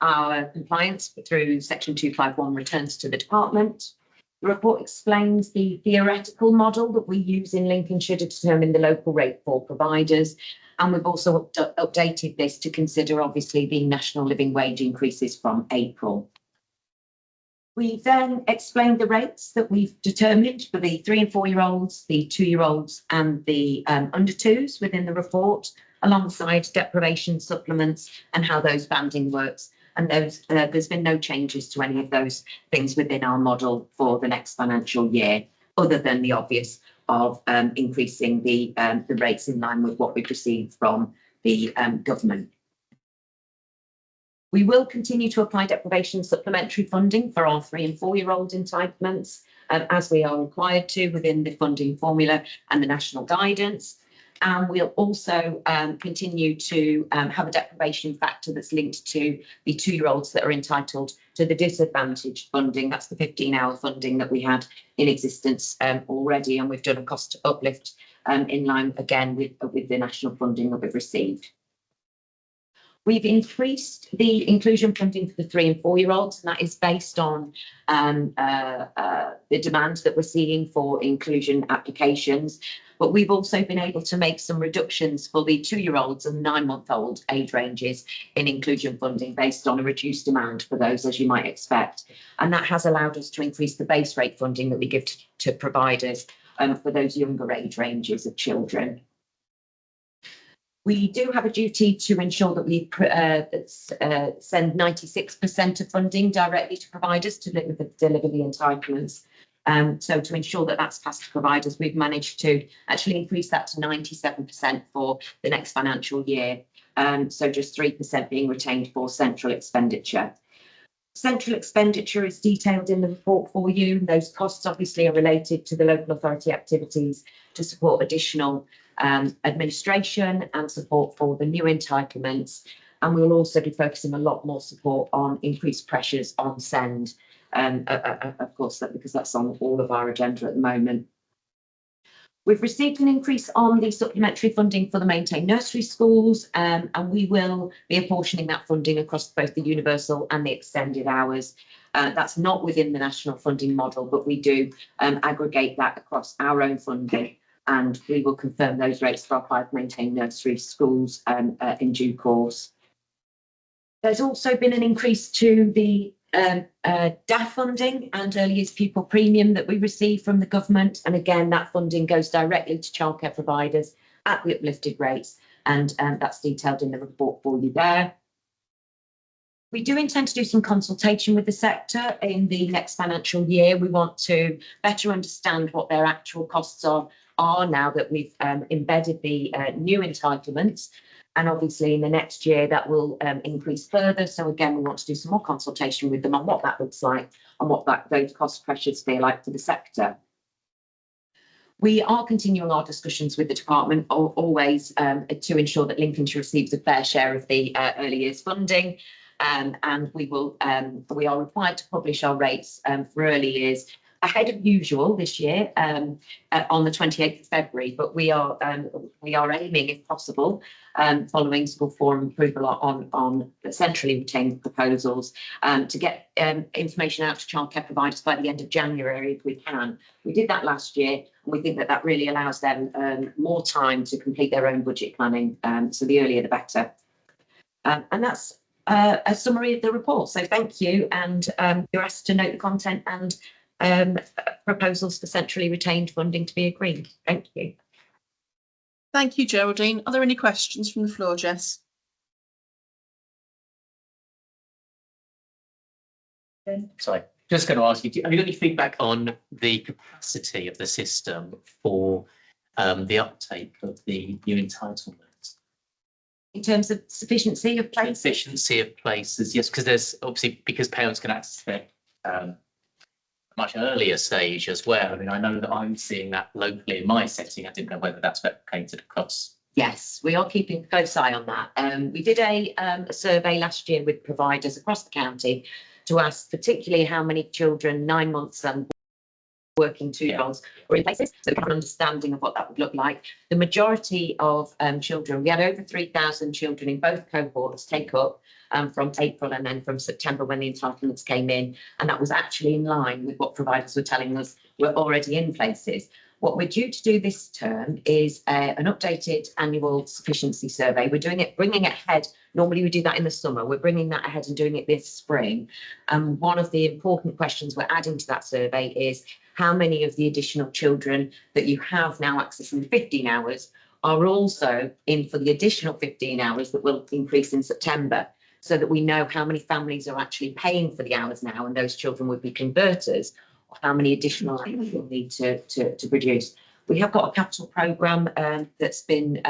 our compliance through section 251 returns to the department. The report explains the theoretical model that we use in Lincolnshire to determine the local rate for providers. And we've also updated this to consider, obviously, the national living wage increases from April. We then explained the rates that we've determined for the 3 and 4 year olds, the 2-year-olds and the under 2s within the report, alongside deprivation supplements and how those banding works. And those there's been no changes to any of those things within our model for the next financial year, other than the obvious of increasing the rates in line with what we've received from the government. We will continue to apply deprivation supplementary funding for our 3 and 4 year old entitlements, as we are required to within the funding formula and the national guidance. And we'll also continue to have a deprivation factor that's linked to the 2-year-olds that are entitled to the disadvantaged funding. That's the 15-hour funding that we had in existence already, and we've done a cost uplift in line again with the national funding that we've received. We've increased the inclusion funding for the 3 and 4 year olds, and that is based on the demand that we're seeing for inclusion applications. But we've also been able to make some reductions for the 2-year-olds and 9-month-old age ranges in inclusion funding based on a reduced demand for those, as you might expect. And that has allowed us to increase the base rate funding that we give to providers for those younger age ranges of children. We do have a duty to ensure that we send 96% of funding directly to providers to deliver the entitlements. So to ensure that that's passed to providers, we've managed to actually increase that to 97% for the next financial year. So just 3% being retained for central expenditure. Central expenditure is detailed in the report for you. Those costs obviously are related to the local authority activities to support additional administration and support for the new entitlements. And we'll also be focusing a lot more support on increased pressures on SEND. Of course, because that's on all of our agenda at the moment. We've received an increase on the supplementary funding for the maintained nursery schools, and we will be apportioning that funding across both the universal and the extended hours. That's not within the national funding model, but we do aggregate that across our own funding, and we will confirm those rates for our 5 maintained nursery schools in due course. There's also been an increase to the DAF funding and early years pupil premium that we receive from the government. And again, that funding goes directly to childcare providers at the uplifted rates. And that's detailed in the report for you there. We do intend to do some consultation with the sector in the next financial year. We want to better understand what their actual costs are now that we've embedded the new entitlements. And obviously in the next year that will increase further. So again, we want to do some more consultation with them on what that looks like and what those cost pressures feel like for the sector. We are continuing our discussions with the department always to ensure that Lincolnshire receives a fair share of the early years funding. And we are required to publish our rates for early years ahead of usual this year on the 28th of February, but we are aiming, if possible, following school forum approval on centrally retained proposals, to get information out to childcare providers by the end of January if we can. We did that last year, and we think that really allows them more time to complete their own budget planning, so the earlier the better. And that's a summary of the report. So thank you, and you're asked to note the content and proposals for centrally retained funding to be agreed. Thank you. Thank you, Geraldine. Are there any questions from the floor, Jess? Sorry, just going to ask you, have you got any feedback on the capacity of the system for the uptake of the new entitlements? In terms of sufficiency of places? Sufficiency of places, yes, because there's obviously, because parents can access it much earlier stage as well. I mean, I know that I'm seeing that locally in my setting. I didn't know whether that's replicated across Yes, we are keeping a close eye on that. We did a survey last year with providers across the county to ask particularly how many children 9 months and working 2-year-olds were in places, so we have an understanding of what that would look like. The majority of children, we had over 3,000 children in both cohorts take up from April and then from September when the entitlements came in, and that was actually in line with what providers were telling us were already in places. What we're due to do this term is an updated annual sufficiency survey. We're doing it, bringing it ahead. Normally we do that in the summer. We're bringing that ahead and doing it this spring. And one of the important questions we're adding to that survey is how many of the additional children that you have now accessing 15 hours are also in for the additional 15 hours that will increase in September, so that we know how many families are actually paying for the hours now, and those children would be converters, or how many additional hours we'll need to produce. We have got a capital programme that's been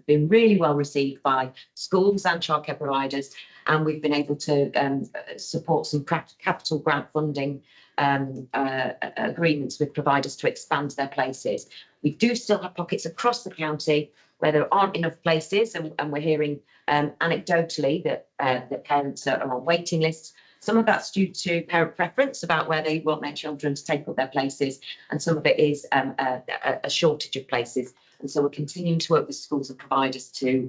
really well received by schools and childcare providers, and we've been able to support some capital grant funding agreements with providers to expand their places. We do still have pockets across the county where there aren't enough places, and we're hearing anecdotally that parents are on waiting lists. Some of that's due to parent preference about where they want their children to take up their places, and some of it is a shortage of places. And so we're continuing to work with schools and providers to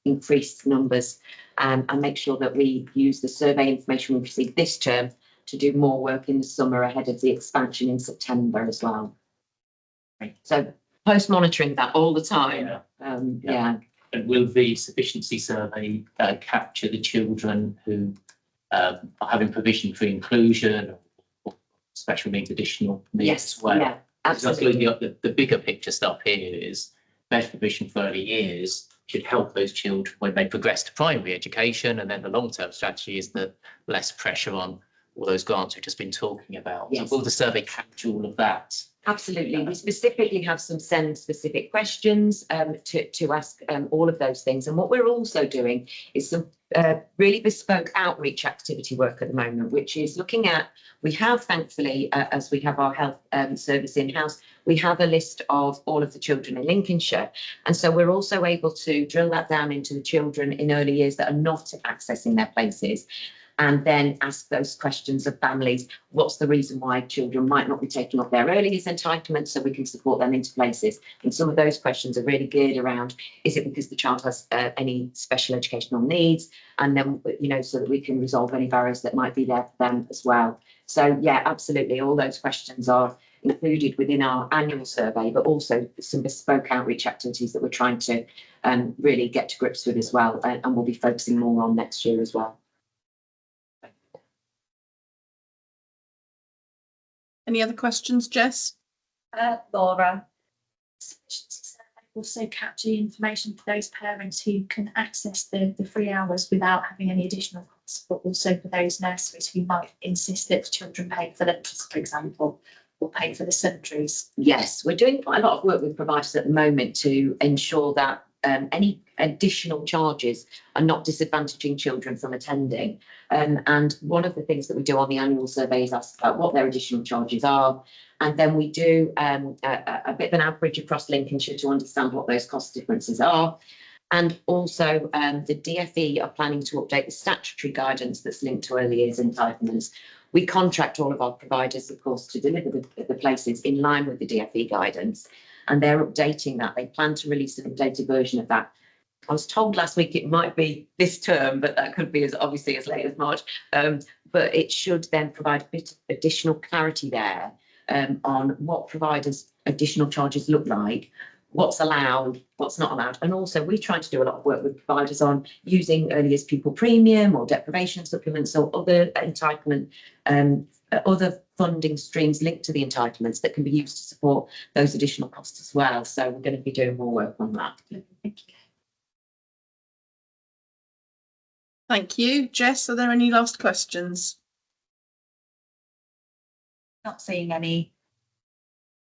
increase numbers and make sure that we use the survey information we received this term to do more work in the summer ahead of the expansion in September as well. So post monitoring that all the time. Yeah. And will the sufficiency survey capture the children who are having provision for inclusion or special needs, additional needs Yes, as well? yeah, absolutely. The bigger picture stuff here is better provision for early years should help those children when they progress to primary education, and then the long-term strategy is that less pressure on all those grants we've just been talking about. Yes. So will the survey capture all of that? Absolutely. We specifically have some SEND specific questions to ask all of those things. And what we're also doing is some really bespoke outreach activity work at the moment, which is looking at, we have thankfully, as we have our health service in-house, we have a list of all of the children in Lincolnshire. And so we're also able to drill that down into the children in early years that are not accessing their places, and then ask those questions of families. What's the reason why children might not be taking up their early years entitlements, so we can support them into places? And some of those questions are really geared around, is it because the child has any special educational needs? And then, you know, so that we can resolve any barriers that might be there for them as well. So yeah, absolutely. All those questions are included within our annual survey, but also some bespoke outreach activities that we're trying to really get to grips with as well. And we'll be focusing more on next year as well. Any other questions, Jess? Laura. Also capture the information for those parents who can access the 3 hours without having any additional costs, but also for those nurseries who might insist that children pay for lunches, for example, or pay for the sundries. Yes, we're doing quite a lot of work with providers at the moment to ensure that any additional charges are not disadvantaging children from attending. And one of the things that we do on the annual survey is ask about what their additional charges are. And then we do a bit of an average across Lincolnshire to understand what those cost differences are. And also the DfE are planning to update the statutory guidance that's linked to early years entitlements. We contract all of our providers, of course, to deliver the places in line with the DfE guidance, and they're updating that. They plan to release an updated version of that. I was told last week it might be this term, but that could be as obviously as late as March. But it should then provide a bit of additional clarity there on what providers' additional charges look like, what's allowed, what's not allowed. And also we try to do a lot of work with providers on using early years pupil premium or deprivation supplements or other entitlement, other funding streams linked to the entitlements that can be used to support those additional costs as well. So we're going to be doing more work on that. Thank you. Thank you. Jess, are there any last questions? Not seeing any.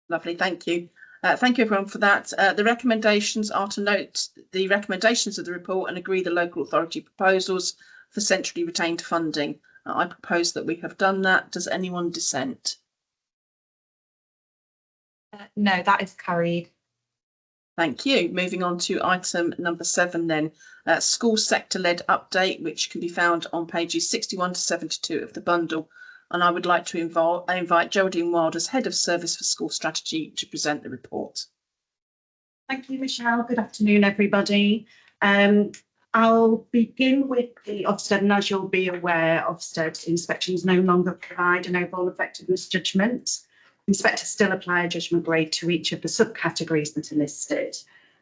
Lovely, thank you. Thank you everyone for that. The recommendations are to note the recommendations of the report and agree the local authority proposals for centrally retained funding. I propose that we have done that. Does anyone dissent? No, that is carried. Thank you. Moving on to item number 7 then, school sector-led update, which can be found on pages 61 to 72 of the bundle. And I would like to invite Geraldine Wild as Head of Service for School Strategy to present the report. Thank you, Michelle. Good afternoon, everybody. I'll begin with the Ofsted, and as you'll be aware, Ofsted inspections no longer provide an overall effectiveness judgment. Inspectors still apply a judgment grade to each of the subcategories that are listed.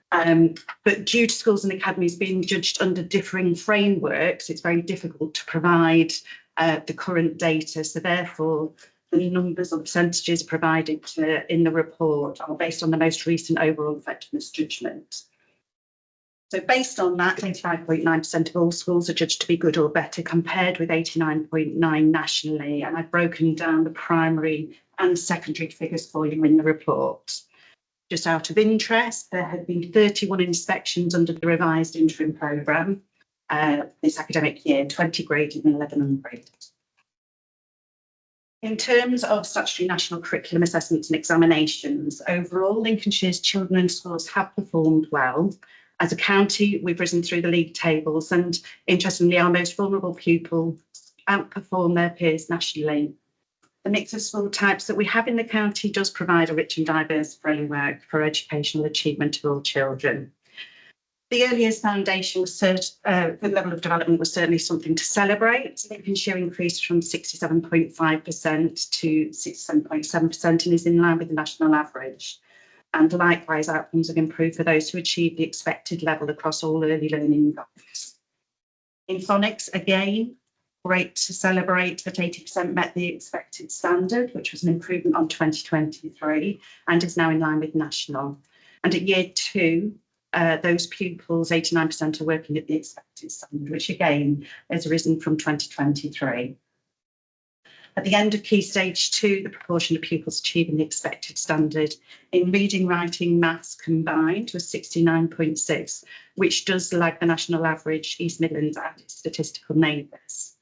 But due to schools and academies being judged under differing frameworks, it's very difficult to provide the current data. So therefore, the numbers or percentages provided in the report are based on the most recent overall effectiveness judgment. So based on that, 85.9% of all schools are judged to be good or better, compared with 89.9% nationally. And I've broken down the primary and secondary figures for you in the report. Just out of interest, there have been 31 inspections under the revised interim programme this academic year, 20 graded and 11 ungraded. In terms of statutory national curriculum assessments and examinations, overall, Lincolnshire's children and schools have performed well. As a county, we've risen through the league tables, and interestingly, our most vulnerable pupils outperform their peers nationally. The mix of school types that we have in the county does provide a rich and diverse framework for educational achievement of all children. The early years foundation was the level of development was certainly something to celebrate. Lincolnshire increased from 67.5% to 67.7% and is in line with the national average. And likewise, outcomes have improved for those who achieve the expected level across all early learning goals. In phonics, again, great to celebrate that 80% met the expected standard, which was an improvement on 2023 and is now in line with national. And at year 2, those pupils, 89% are working at the expected standard, which again has risen from 2023. At the end of Key Stage 2, the proportion of pupils achieving the expected standard in reading, writing, maths combined was 69.6, which does lag the national average, East Midlands and its statistical neighbours.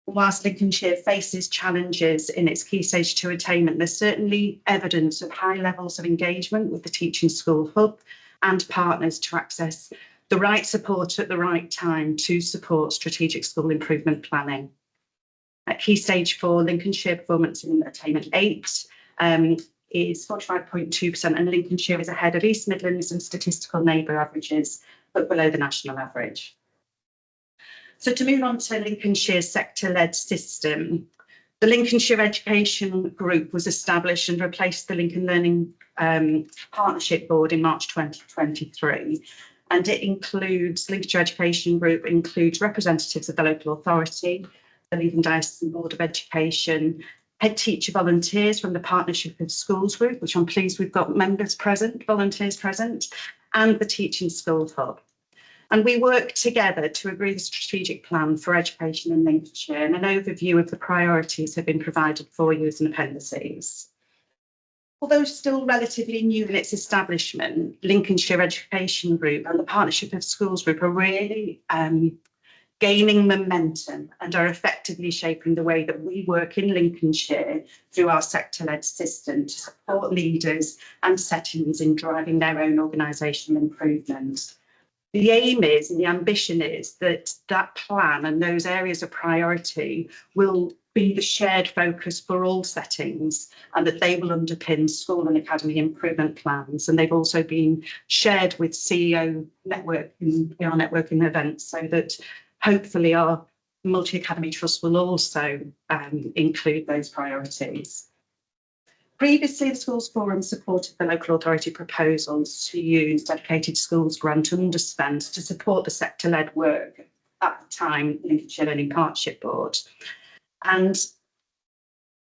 Whilst Lincolnshire faces challenges in its Key Stage 2 attainment, there's certainly evidence of high levels of engagement with the Teaching School Hub and partners to access the right support at the right time to support strategic school improvement planning. At Key Stage 4, Lincolnshire performance in attainment 8 is 45.2%, and Lincolnshire is ahead of East Midlands and statistical neighbour averages, but below the national average. So to move on to Lincolnshire's sector-led system, the Lincolnshire Education Group was established and replaced the Lincoln Learning Partnership Board in March 2023. And it includes, Lincolnshire Education Group includes representatives of the local authority, the Leading Diocesan Board of Education, head teacher volunteers from the Partnership of Schools Group, which I'm pleased we've got members present, volunteers present, and the Teaching School Hub. And we work together to agree the strategic plan for education in Lincolnshire, and an overview of the priorities have been provided for you as an appendices. Although still relatively new in its establishment, Lincolnshire Education Group and the Partnership of Schools Group are really gaining momentum and are effectively shaping the way that we work in Lincolnshire through our sector-led system to support leaders and settings in driving their own organisational improvement. The aim is and the ambition is that that plan and those areas of priority will be the shared focus for all settings, and that they will underpin school and academy improvement plans. And they've also been shared with CEO networking, PR networking events, so that hopefully our multi-academy trust will also include those priorities. Previously, the Schools Forum supported the local authority proposals to use dedicated schools grant underspend to support the sector-led work at the time, Lincolnshire Learning Partnership Board. And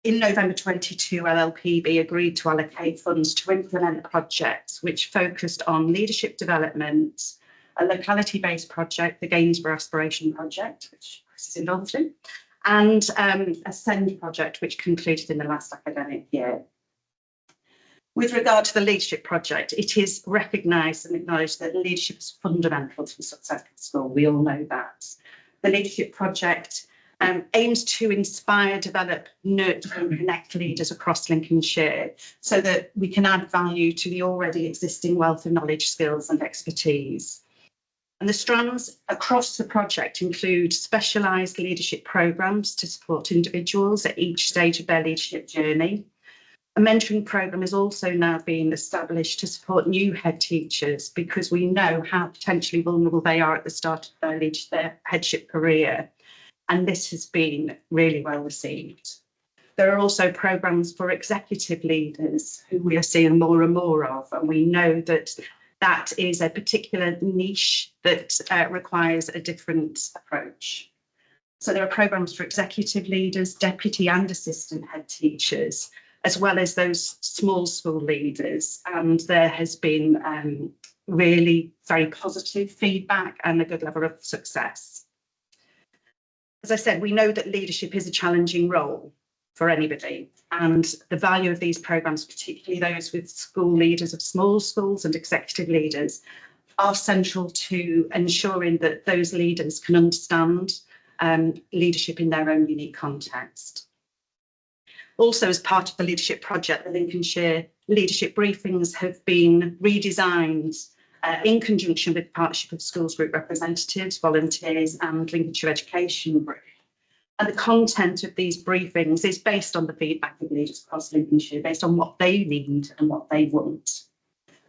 in November 22, LLPB agreed to allocate funds to implement projects which focused on leadership development, a locality-based project, the Gainsborough Aspiration Project, which Chris is involved in, and a SEND project, which concluded in the last academic year. With regard to the leadership project, it is recognised and acknowledged that leadership is fundamental to the success of the school. We all know that. The leadership project aims to inspire, develop, nurture and connect leaders across Lincolnshire so that we can add value to the already existing wealth of knowledge, skills and expertise. And the strands across the project include specialised leadership programmes to support individuals at each stage of their leadership journey. A mentoring programme is also now being established to support new head teachers because we know how potentially vulnerable they are at the start of their headship career. And this has been really well received. There are also programmes for executive leaders who we are seeing more and more of, and we know that that is a particular niche that requires a different approach. So there are programmes for executive leaders, deputy and assistant head teachers, as well as those small school leaders. And there has been really very positive feedback and a good level of success. As I said, we know that leadership is a challenging role for anybody, and the value of these programmes, particularly those with school leaders of small schools and executive leaders, are central to ensuring that those leaders can understand leadership in their own unique context. Also, as part of the leadership project, the Lincolnshire leadership briefings have been redesigned in conjunction with the Partnership of Schools Group representatives, volunteers and Lincolnshire Education Group. And the content of these briefings is based on the feedback of leaders across Lincolnshire, based on what they need and what they want.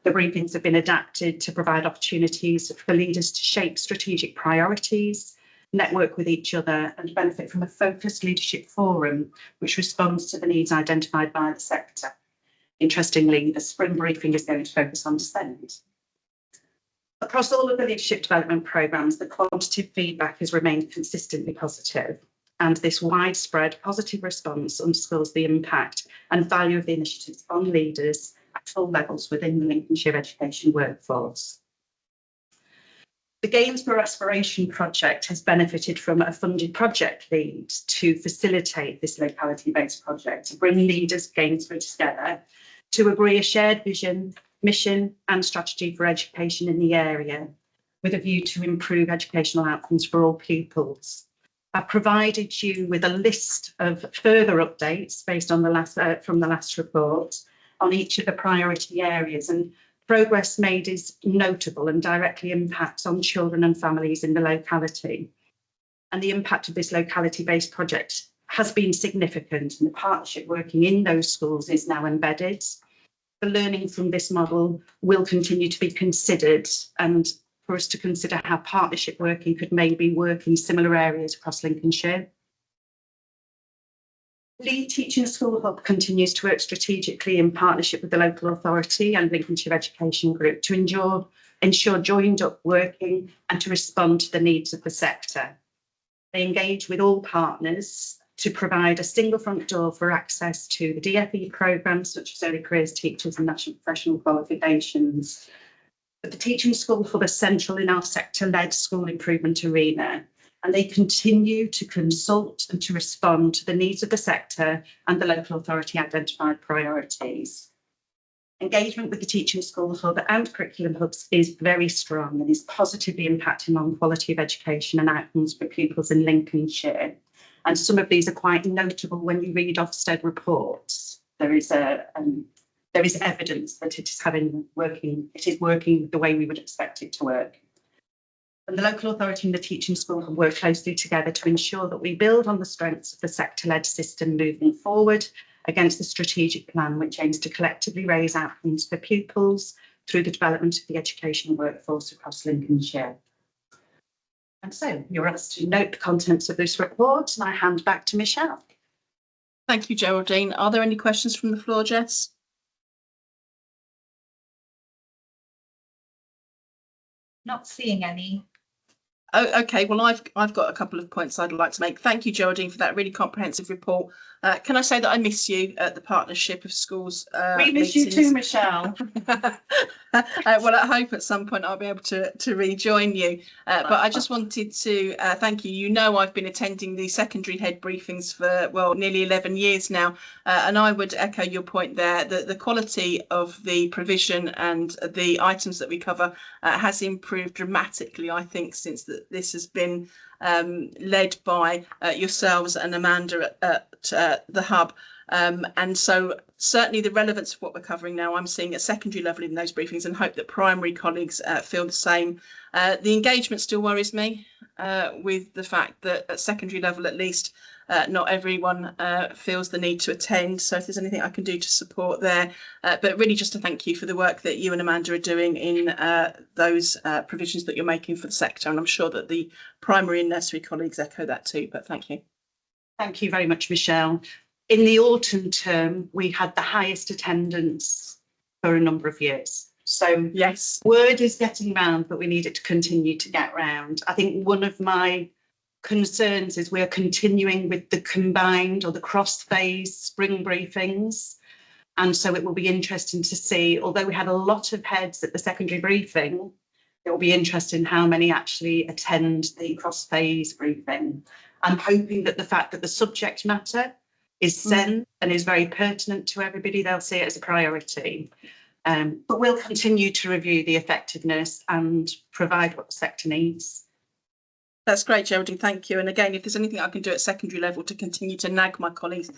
The briefings have been adapted to provide opportunities for leaders to shape strategic priorities, network with each other and benefit from a focused leadership forum which responds to the needs identified by the sector. Interestingly, the spring briefing is going to focus on dissent. Across all of the leadership development programmes, the quantitative feedback has remained consistently positive, and this widespread positive response underscores the impact and value of the initiatives on leaders at all levels within the Lincolnshire education workforce. The Games for Aspiration project has benefited from a funded project lead to facilitate this locality-based project, to bring leaders Gainsborough together to agree a shared vision, mission and strategy for education in the area, with a view to improve educational outcomes for all pupils. I've provided you with a list of further updates based on from the last report on each of the priority areas, and progress made is notable and directly impacts on children and families in the locality. And the impact of this locality-based project has been significant, and the partnership working in those schools is now embedded. The learning from this model will continue to be considered, and for us to consider how partnership working could maybe work in similar areas across Lincolnshire. Lead Teaching School Hub continues to work strategically in partnership with the local authority and Lincolnshire Education Group to ensure joined up working and to respond to the needs of the sector. They engage with all partners to provide a single front door for access to the DFE programmes such as early careers teachers and national professional qualifications. But the Teaching School Hub is central in our sector-led school improvement arena, and they continue to consult and to respond to the needs of the sector and the local authority identified priorities. Engagement with the Teaching School Hub and Curriculum Hubs is very strong and is positively impacting on quality of education and outcomes for pupils in Lincolnshire. And some of these are quite notable when you read Ofsted reports. There is evidence that it is working the way we would expect it to work. And the local authority and the Teaching School Hub work closely together to ensure that we build on the strengths of the sector-led system moving forward against the strategic plan, which aims to collectively raise outcomes for pupils through the development of the educational workforce across Lincolnshire. And so you're asked to note the contents of this report, and I hand back to Michelle. Thank you, Geraldine. Are there any questions from the floor, Jess? Not seeing any. Oh, okay. Well, I've got a couple of points I'd like to make. Thank you, Geraldine, for that really comprehensive report. Can I say that I miss you at the Partnership of Schools We miss meetings? you too, Michelle. Well, I hope at some point I'll be able to rejoin you. But I just wanted to thank you. You know, I've been attending the secondary head briefings for, well, nearly 11 years now. And I would echo your point there that the quality of the provision and the items that we cover has improved dramatically, I think, since that this has been led by yourselves and Amanda at the hub. And so certainly the relevance of what we're covering now, I'm seeing at secondary level in those briefings, and hope that primary colleagues feel the same. The engagement still worries me with the fact that at secondary level, at least, not everyone feels the need to attend. So if there's anything I can do to support there, but really just to thank you for the work that you and Amanda are doing in those provisions that you're making for the sector. And I'm sure that the primary and nursery colleagues echo that too, but thank you. Thank you very much, Michelle. In the autumn term, we had the highest attendance for a number of years. So Yes, word is getting round, but we need it to continue to get round. I think one of my concerns is we're continuing with the combined or the cross-phase spring briefings. And so it will be interesting to see, although we had a lot of heads at the secondary briefing, it will be interesting how many actually attend the cross-phase briefing. I'm hoping that the fact that the subject matter is sent and is very pertinent to everybody, they'll see it as a priority. But we'll continue to review the effectiveness and provide what the sector needs. that's great, Geraldine. Thank you. And again, if there's anything I can do at secondary level to continue to nag my colleagues,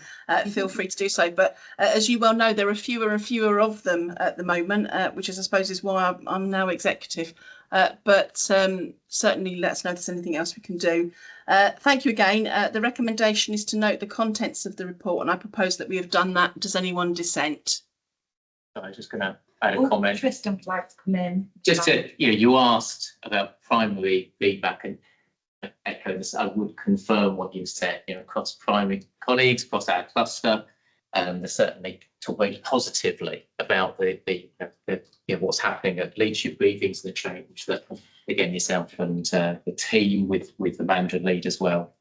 feel free to do so. But as you well know, there are fewer and fewer of them at the moment, which is, I suppose, is why I'm now executive. But certainly let us know if there's anything else we can do. Thank you again. The recommendation is to note the contents of the report, and I propose that we have done that. Does anyone dissent? I'm just going to add a comment. Tristan would like to come in. Just to, you asked about primary feedback, and echo this. I would confirm what you said. Across primary colleagues, across our cluster, they certainly talk very positively about the what's happening at leadership briefings and the change that, again, yourself and the team with the manager lead as well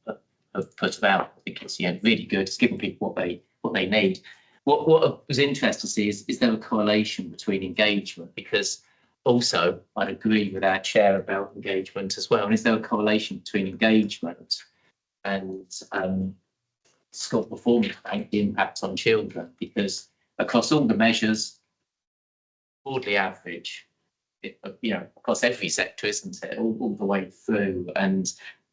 have put about. I think it's really good. It's giving people what they need. What was interesting to see is there a correlation between engagement, because also I'd agree with our chair about engagement as well. And is there a correlation between engagement and school performance and the impact on children? Because across all the measures, broadly average, across every sector, isn't it? All the way through. And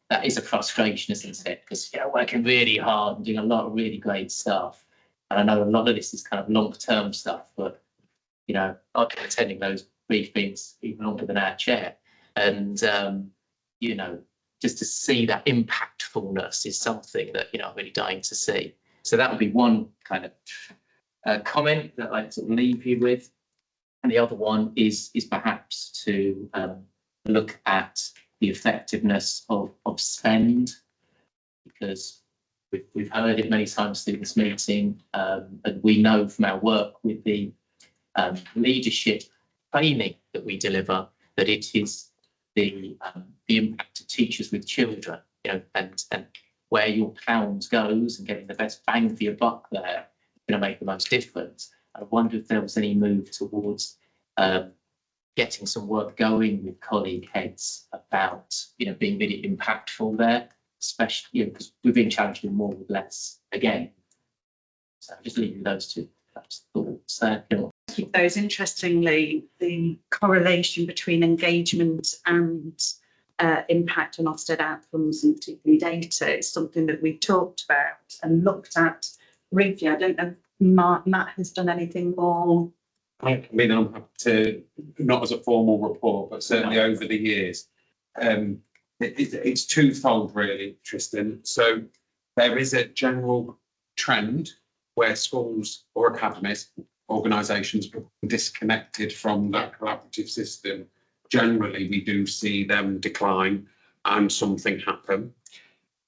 that is a frustration, isn't it? Because working really hard and doing a lot of really great stuff. And I know a lot of this is kind of long-term stuff, but I've been attending those briefings even longer than our chair, and just to see that impactfulness is something that I'm really dying to see. So that would be one kind of comment that I'd sort of leave you with, and the other one is perhaps to look at the effectiveness of spend, because we've heard it many times through this meeting, and we know from our work with the leadership training that we deliver that it is the impact of teachers with children, and where your pound goes and getting the best bang for your buck there is going to make the most difference. I wonder if there was any move towards getting some work going with colleague heads about being really impactful there, especially because we've been challenged with more with less again. So just leaving those two thoughts there. Those, interestingly, the correlation between engagement and impact on Ofsted outcomes, and particularly data, is something that we've talked about and looked at briefly. I don't know if Matt has done anything more. I mean, I'm happy to, not as a formal report, but certainly over the years. It's twofold, really, Tristan. So there is a general trend where schools or academies, organisations become disconnected from that collaborative system. Generally, we do see them decline and something happen.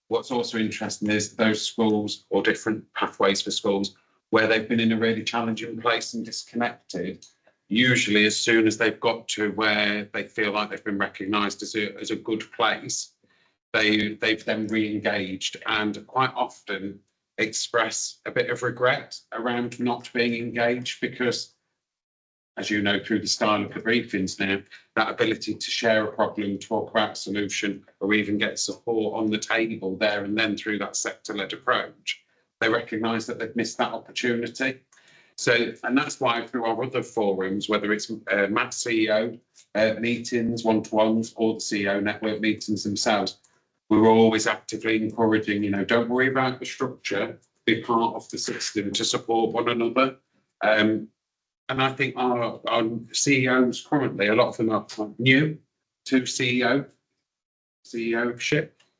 What's also interesting is those schools or different pathways for schools where they've been in a really challenging place and disconnected, usually as soon as they've got to where they feel like they've been recognised as a good place, they've then re-engaged, and quite often express a bit of regret around not being engaged, because, as you know, through the style of the briefings now, that ability to share a problem, talk about a solution, or even get support on the table there and then through that sector-led approach, they recognise that they've missed that opportunity. So, and that's why through our other forums, whether it's MAT CEO meetings, one-to-ones, or the CEO network meetings themselves, we're always actively encouraging, you know, don't worry about the structure, be part of the system to support one another. And I think our CEOs currently, a lot of them are new to CEOship,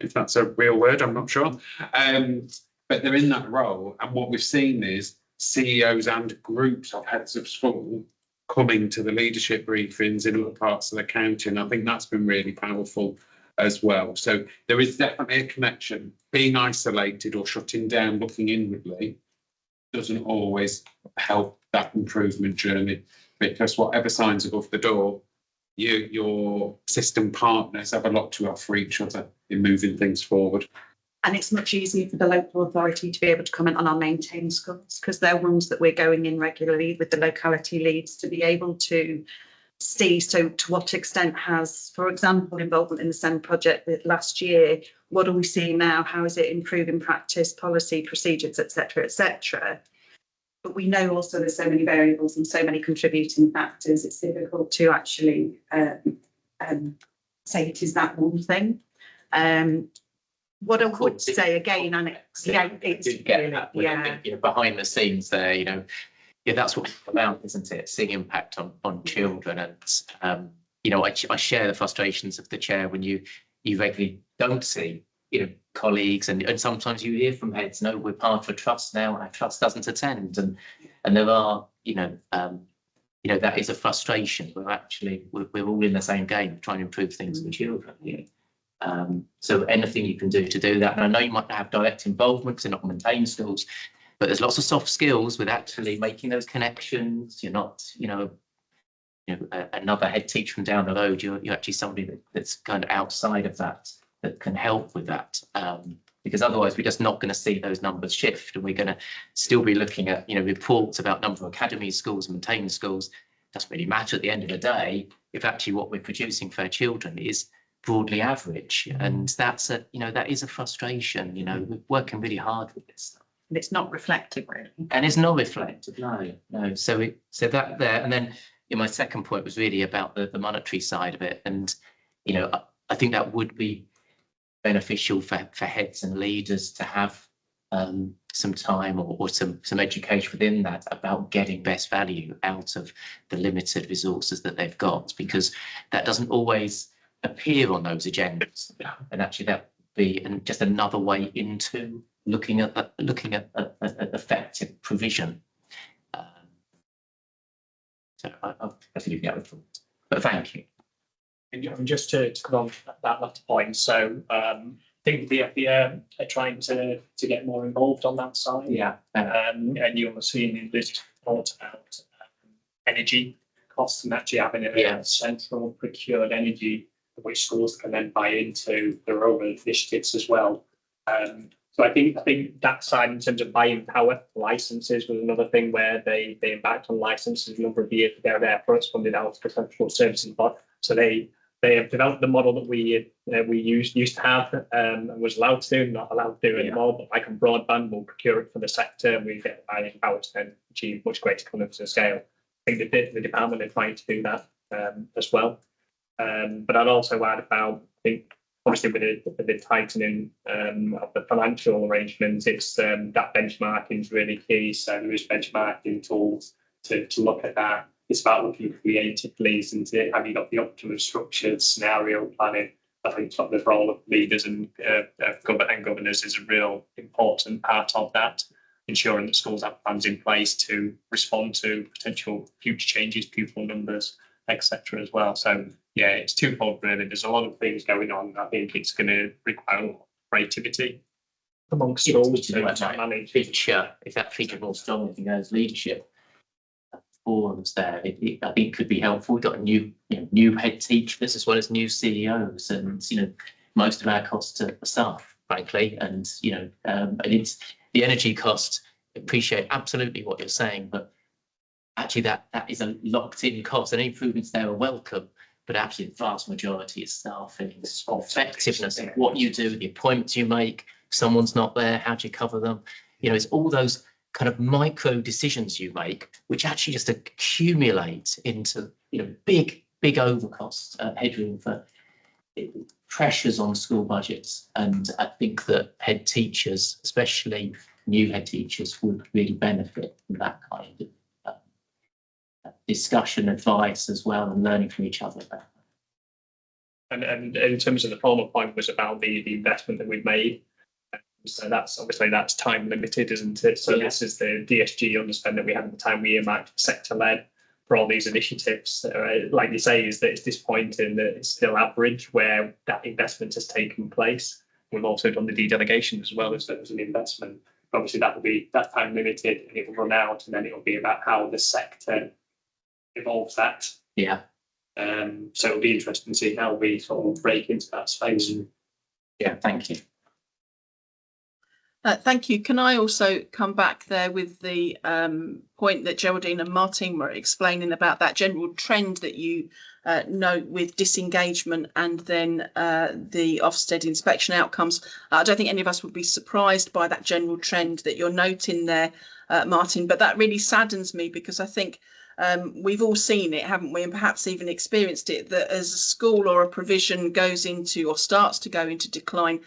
if that's a real word, I'm not sure. But they're in that role. And what we've seen is CEOs and groups of heads of school coming to the leadership briefings in other parts of the county. And I think that's been really powerful as well. So there is definitely a connection. Being isolated or shutting down, looking inwardly, doesn't always help that improvement journey, because whatever signs above the door, your system partners have a lot to offer each other in moving things forward. And it's much easier for the local authority to be able to comment on our maintained schools, because they're ones that we're going in regularly with the locality leads to be able to see. So to what extent has, for example, involvement in the SEND project last year, what are we seeing now? How is it improving practice, policy, procedures, etc., etc.? But we know also there's so many variables and so many contributing factors. It's difficult to actually say it is that one thing. What I would say again, and it's you know, behind the scenes there, you know, that's what it's about, isn't it? Seeing impact on children, and you know, I share the frustrations of the chair when you regularly don't see, you know, colleagues, and sometimes you hear from heads, no, we're part of a trust now, and our trust doesn't attend, and there are, you know, that is a frustration. We're all in the same game, trying to improve things for children. Yeah. So anything you can do to do that, and I know you might have direct involvement because they're not maintained schools, but there's lots of soft skills with actually making those connections. You're not, another head teacher from down the road. You're actually somebody that's kind of outside of that can help with that. Because otherwise we're just not going to see those numbers shift, and we're going to still be looking at, reports about number of academy schools and maintained schools. Doesn't really matter at the end of the day if actually what we're producing for our children is broadly average, and that is a frustration. We're working really hard with this stuff. And it's not reflective, really. And it's not reflective, no. So that there, and then my second point was really about the monetary side of it, and I think that would be beneficial for heads and leaders to have some time or some education within that about getting best value out of the limited resources that they've got, because that doesn't always appear on those agendas, and actually that would be just another way into looking at effective provision. So I'll leave that with thought. But thank you. And just to come on that latter point, so I think the FBA are trying to get more involved on that side. Yeah. And you're seeing in this report about energy costs and actually having a central procured energy which schools can then buy into their own initiatives as well. So I think that side in terms of buying power licenses was another thing where they embarked on licenses a number of years ago. Their efforts funded out for central services, but so they have developed the model that we used to have and was allowed to, not allowed to do anymore. But like on broadband, we'll procure it for the sector, and we get buying power to then achieve much greater economies of scale. I think the department are trying to do that as well. But I'd also add about, I think, obviously with the tightening of the financial arrangements, it's that benchmarking is really key. So there is benchmarking tools to look at that. It's about looking creatively, isn't it? Have you got the optimum structured scenario planning? I think the role of leaders and governors is a real important part of that, ensuring that schools have plans in place to respond to potential future changes, pupil numbers, etc. as well. So yeah, it's twofold really. There's a lot of things going on. I think it's going to require a lot of creativity amongst schools to manage. If that feature more strongly goes leadership forums there, I think could be helpful. We've got a new head teachers as well as new CEOs, and most of our costs are staff, frankly, and and it's the energy cost. Appreciate absolutely what you're saying, but actually that is a locked-in cost, and improvements there are welcome. But actually, the vast majority is staffing, effectiveness of what you do, the appointments you make. If someone's not there, how do you cover them? It's all those kind of micro decisions you make, which actually just accumulate into, big overcosts, headroom for pressures on school budgets. And I think that head teachers, especially new head teachers, would really benefit from that kind of discussion, advice as well, and learning from each other. And in terms of the former point was about the investment that we've made. So that's time limited, isn't it? So This is the DSG underspend that we had at the time we earmarked sector-led for all these initiatives. Like you say, is that it's disappointing that it's still average where that investment has taken place. We've also done the de-delegation as well as an investment. Obviously, that's time limited and it will run out, and then it will be about how the sector evolves that. Yeah. So it'll be interesting to see how we sort of break into that space. Yeah, thank you. Thank you. Can I also come back there with the point that Geraldine and Martin were explaining about that general trend that you note with disengagement and then the Ofsted inspection outcomes? I don't think any of us would be surprised by that general trend that you're noting there, Martin, but that really saddens me because I think we've all seen it, haven't we, and perhaps even experienced it, that as a school or a provision goes into or starts to go into decline,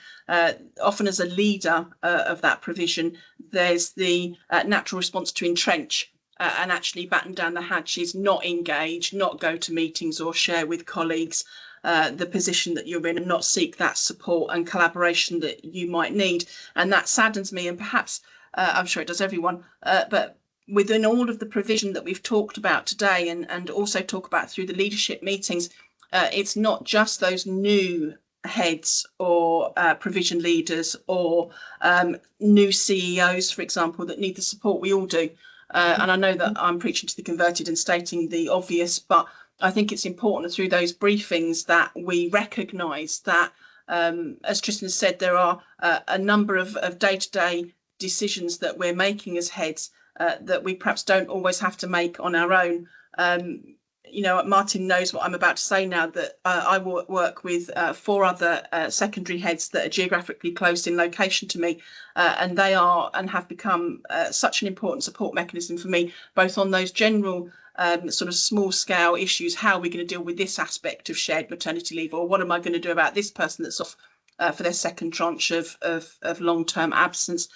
often as a leader of that provision, there's the natural response to entrench and actually batten down the hatches, not engage, not go to meetings or share with colleagues the position that you're in, and not seek that support and collaboration that you might need. And that saddens me, and perhaps I'm sure it does everyone, but within all of the provision that we've talked about today and also talk about through the leadership meetings, it's not just those new heads or provision leaders or new CEOs, for example, that need the support. We all do. And I know that I'm preaching to the converted and stating the obvious, but I think it's important through those briefings that we recognise that, as Tristan said, there are a number of day-to-day decisions that we're making as heads that we perhaps don't always have to make on our own. Martin knows what I'm about to say now, that I work with 4 other secondary heads that are geographically close in location to me, and they are and have become such an important support mechanism for me, both on those general sort of small scale issues. How are we going to deal with this aspect of shared maternity leave, or what am I going to do about this person that's off for their second tranche of long-term absence?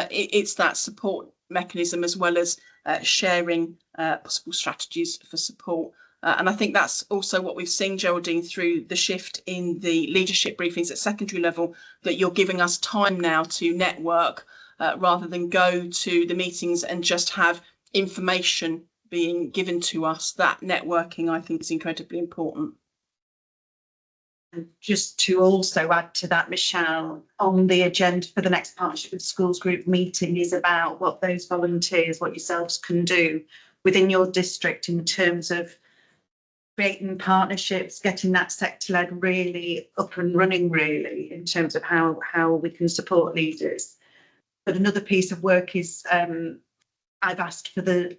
It's that support mechanism as well as sharing possible strategies for support. And I think that's also what we've seen, Geraldine, through the shift in the leadership briefings at secondary level, that you're giving us time now to network rather than go to the meetings and just have information being given to us. That networking, I think, is incredibly important. And just to also add to that, Michelle, on the agenda for the next Partnership with Schools group meeting is about what those volunteers, what yourselves can do within your district in terms of creating partnerships, getting that sector-led really up and running, really, in terms of how we can support leaders. But another piece of work is I've asked for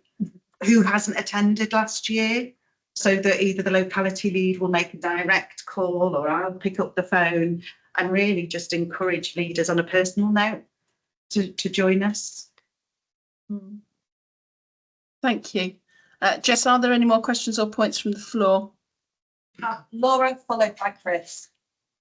who hasn't attended last year, so that either the locality lead will make a direct call or I'll pick up the phone and really just encourage leaders on a personal note to join us. Thank you. Jess, are there any more questions or points from the floor? Laura, followed by Chris.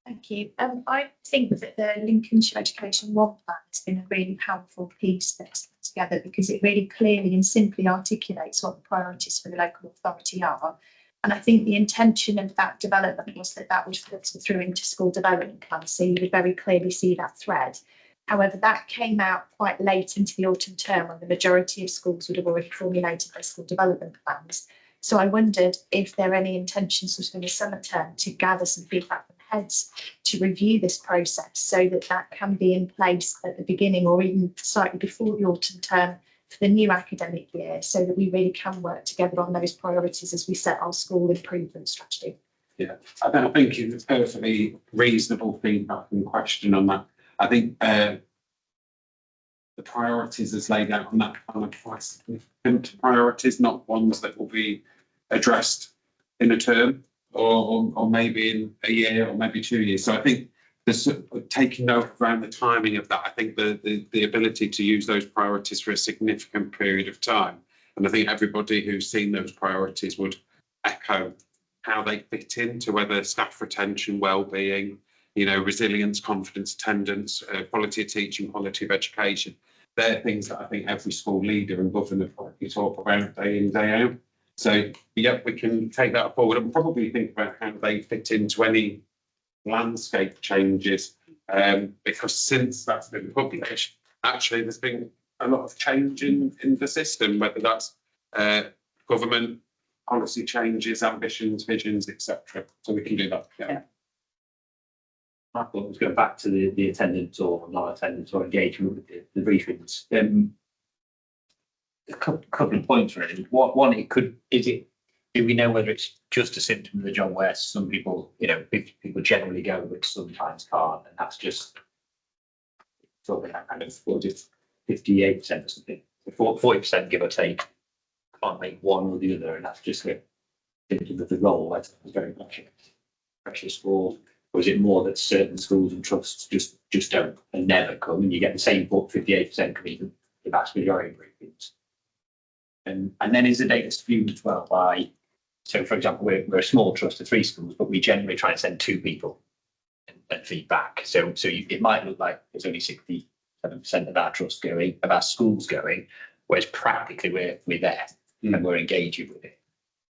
Thank you. I think that the Lincolnshire Education One Plan has been a really powerful piece that's put together, because it really clearly and simply articulates what the priorities for the local authority are. And I think the intention of that development was that would filter through into school development plans, so you would very clearly see that thread. However, that came out quite late into the autumn term when the majority of schools would have already formulated their school development plans. So I wondered if there are any intentions sort of in the summer term to gather some feedback from heads to review this process, so that can be in place at the beginning or even slightly before the autumn term for the new academic year, so that we really can work together on those priorities as we set our school improvement strategy. Yeah, I think it's perfectly reasonable feedback and question on that. I think the priorities as laid out on that plan are quite significant priorities, not ones that will be addressed in a term or maybe in a year or maybe 2 years. So I think taking note around the timing of that, I think the ability to use those priorities for a significant period of time. And I think everybody who's seen those priorities would echo how they fit into whether staff retention, well-being, resilience, confidence, attendance, quality of teaching, quality of education. They're things that I think every school leader and governor probably talk about day in, day out. So, yeah, we can take that forward and probably think about how they fit into any landscape changes, because since that's been published, actually there's been a lot of change in the system, whether that's government policy changes, ambitions, visions, etc. So we can do that. Yeah. I thought it was going back to the attendance or non-attendance or engagement with the briefings. A couple of points really. One, do we know whether it's just a symptom of the job where some people, people generally go but sometimes can't, and that's just talking that kind of 58% or something, 40% give or take, can't make one or the other, and that's just a symptom of the role. That's very much precious for. Or is it more that certain schools and trusts just don't and never come, and you get the same 58% coming from the vast majority of briefings? And then is the data skewed as well by, so for example, we're a small trust of 3 schools, but we generally try and send 2 people and feedback. So it might look like there's only 67% of our trust going, of our schools going, whereas practically we're there and we're engaging with it.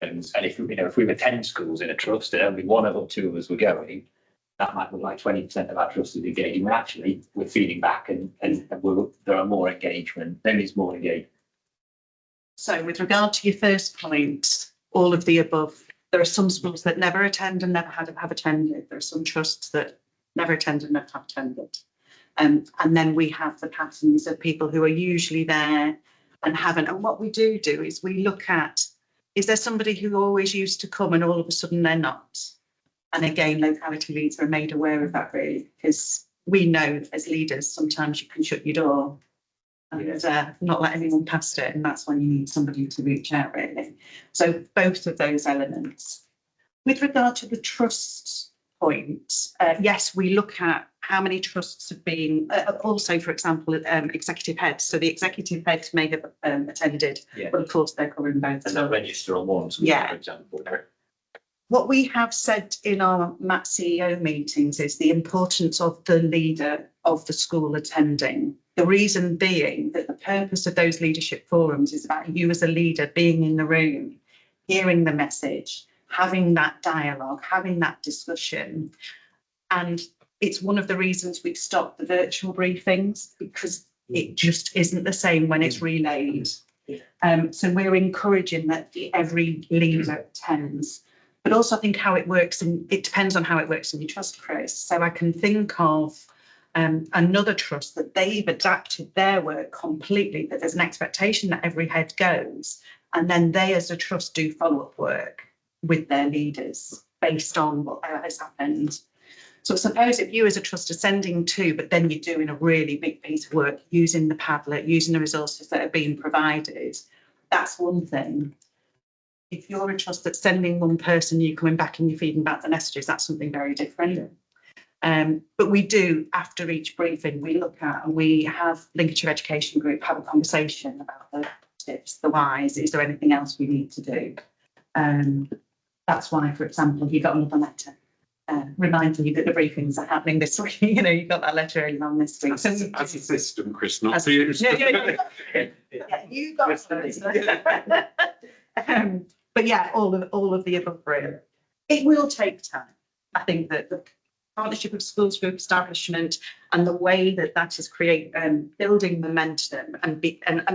And if we were 10 schools in a trust and only 1 or 2 of us were going, that might look like 20% of our trust is engaging. But actually, we're feeding back, and there are more engagement. There is more engagement. So with regard to your first point, all of the above, there are some schools that never attend and never have attended. There are some trusts that never attend and never have attended. And then we have the patterns of people who are usually there and haven't. And what we do is we look at, is there somebody who always used to come and all of a sudden they're not? And again, locality leads are made aware of that really, because we know as leaders, sometimes you can shut your door and not let anyone past it. And that's when you need somebody to reach out really. So both of those elements. With regard to the trust point, yes, we look at how many trusts have been, also, for example, executive heads. So the executive heads may have attended, but of course they're covering both. And they'll register on one, for example. What we have said in our MAT CEO meetings is the importance of the leader of the school attending. The reason being that the purpose of those leadership forums is about you as a leader being in the room, hearing the message, having that dialogue, having that discussion. And it's one of the reasons we've stopped the virtual briefings, because it just isn't the same when it's relayed. So we're encouraging that every leader attends. But also I think how it works, and it depends on how it works in your trust, Chris. So I can think of another trust that they've adapted their work completely, that there's an expectation that every head goes, and then they as a trust do follow-up work with their leaders based on what has happened. So suppose if you as a trust are sending 2, but then you're doing a really big piece of work using the Padlet, using the resources that are being provided, that's one thing. If you're a trust that's sending 1 person, you coming back and you're feeding back the messages, that's something very different. But we do, after each briefing, we look at, and we have Lincolnshire Education Group have a conversation about the tips, the whys, is there anything else we need to do? That's why, for example, you got another letter reminding you that the briefings are happening this week. You got that letter earlier on this week. As a system, Chris, not to use. Yeah, you got it. But yeah, all of the above really. It will take time. I think that the partnership of schools group establishment and the way that is building momentum and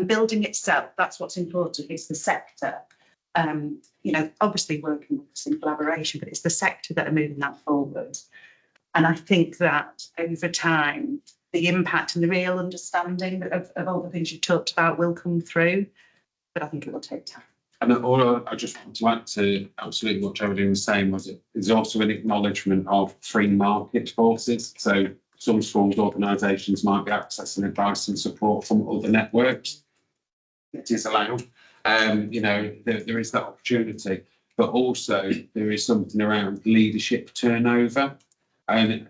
building itself, that's what's important, is the sector. Obviously working with us in collaboration, but it's the sector that are moving that forward. And I think that over time, the impact and the real understanding of all the things you talked about will come through, but I think it will take time. And all I just want to add to absolutely what Geraldine was saying was there's also an acknowledgement of free market forces. So some schools, organisations might be accessing advice and support from other networks. It is allowed. There is that opportunity, but also there is something around leadership turnover. And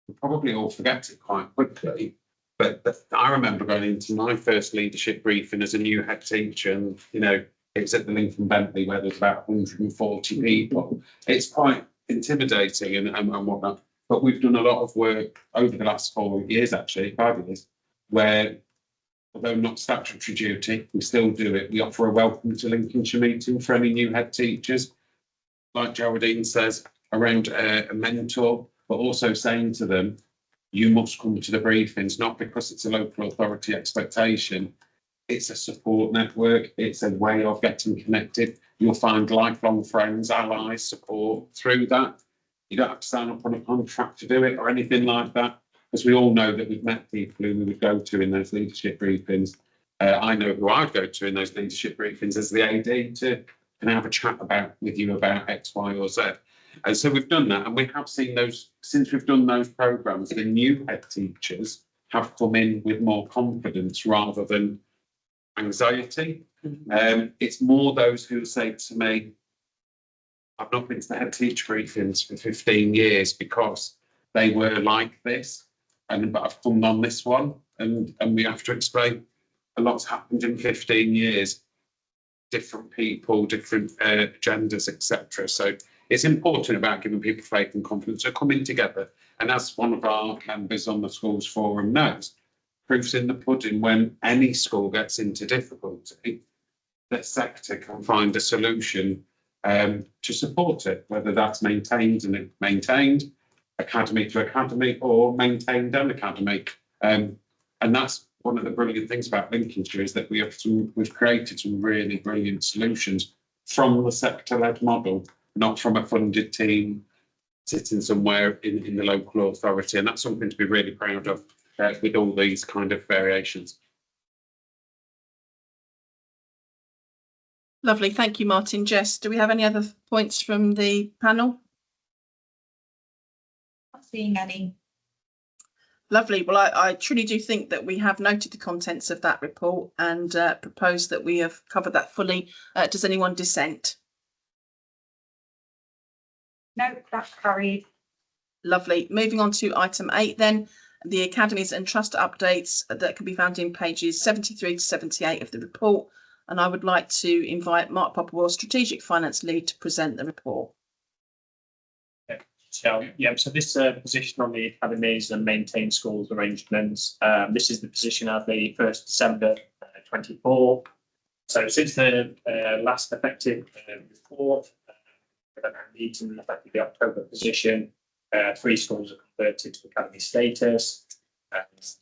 we probably all forget it quite quickly. But I remember going into my first leadership briefing as a new head teacher, and it was at the Lincoln Bentley where there's about 140 people. It's quite intimidating and whatnot. But we've done a lot of work over the last 4 years, actually, 5 years, where although not statutory duty, we still do it. We offer a welcome to Lincolnshire meeting for any new head teachers, like Geraldine says, around a mentor, but also saying to them, you must come to the briefings, not because it's a local authority expectation. It's a support network. It's a way of getting connected. You'll find lifelong friends, allies, support through that. You don't have to sign up on a contract to do it or anything like that, because we all know that we've met people who we would go to in those leadership briefings. I know who I'd go to in those leadership briefings as the AD to have a chat with you about X, Y, or Z. And so we've done that, and we have seen those, since we've done those programmes, the new head teachers have come in with more confidence rather than anxiety. It's more those who say to me, I've not been to the head teacher briefings for 15 years because they were like this, but I've come on this one, and we have to explain a lot's happened in 15 years, different people, different genders, etc. So it's important about giving people faith and confidence. So coming together, and as one of our members on the schools forum knows, proof's in the pudding. When any school gets into difficulty, the sector can find a solution to support it, whether that's maintained academy to academy, or maintained an academy. And that's one of the brilliant things about Lincolnshire, is that we've created some really brilliant solutions from the sector-led model, not from a funded team sitting somewhere in the local authority. And that's something to be really proud of with all these kind of variations. Lovely, thank you, Martin. Jess, do we have any other points from the panel? Not seeing any. Lovely. Well, I truly do think that we have noted the contents of that report and propose that we have covered that fully. Does anyone dissent? No, that's carried. Lovely. Moving on to item 8 then, the academies and trust updates that can be found in pages 73 to 78 of the report. And I would like to invite Mark Popperwell, Strategic Finance Lead, to present the report. So this position on the academies and maintain schools arrangements. This is the position as the 1st December 24. So since the last effective report, meeting affected the October position, 3 schools are converted to academy status: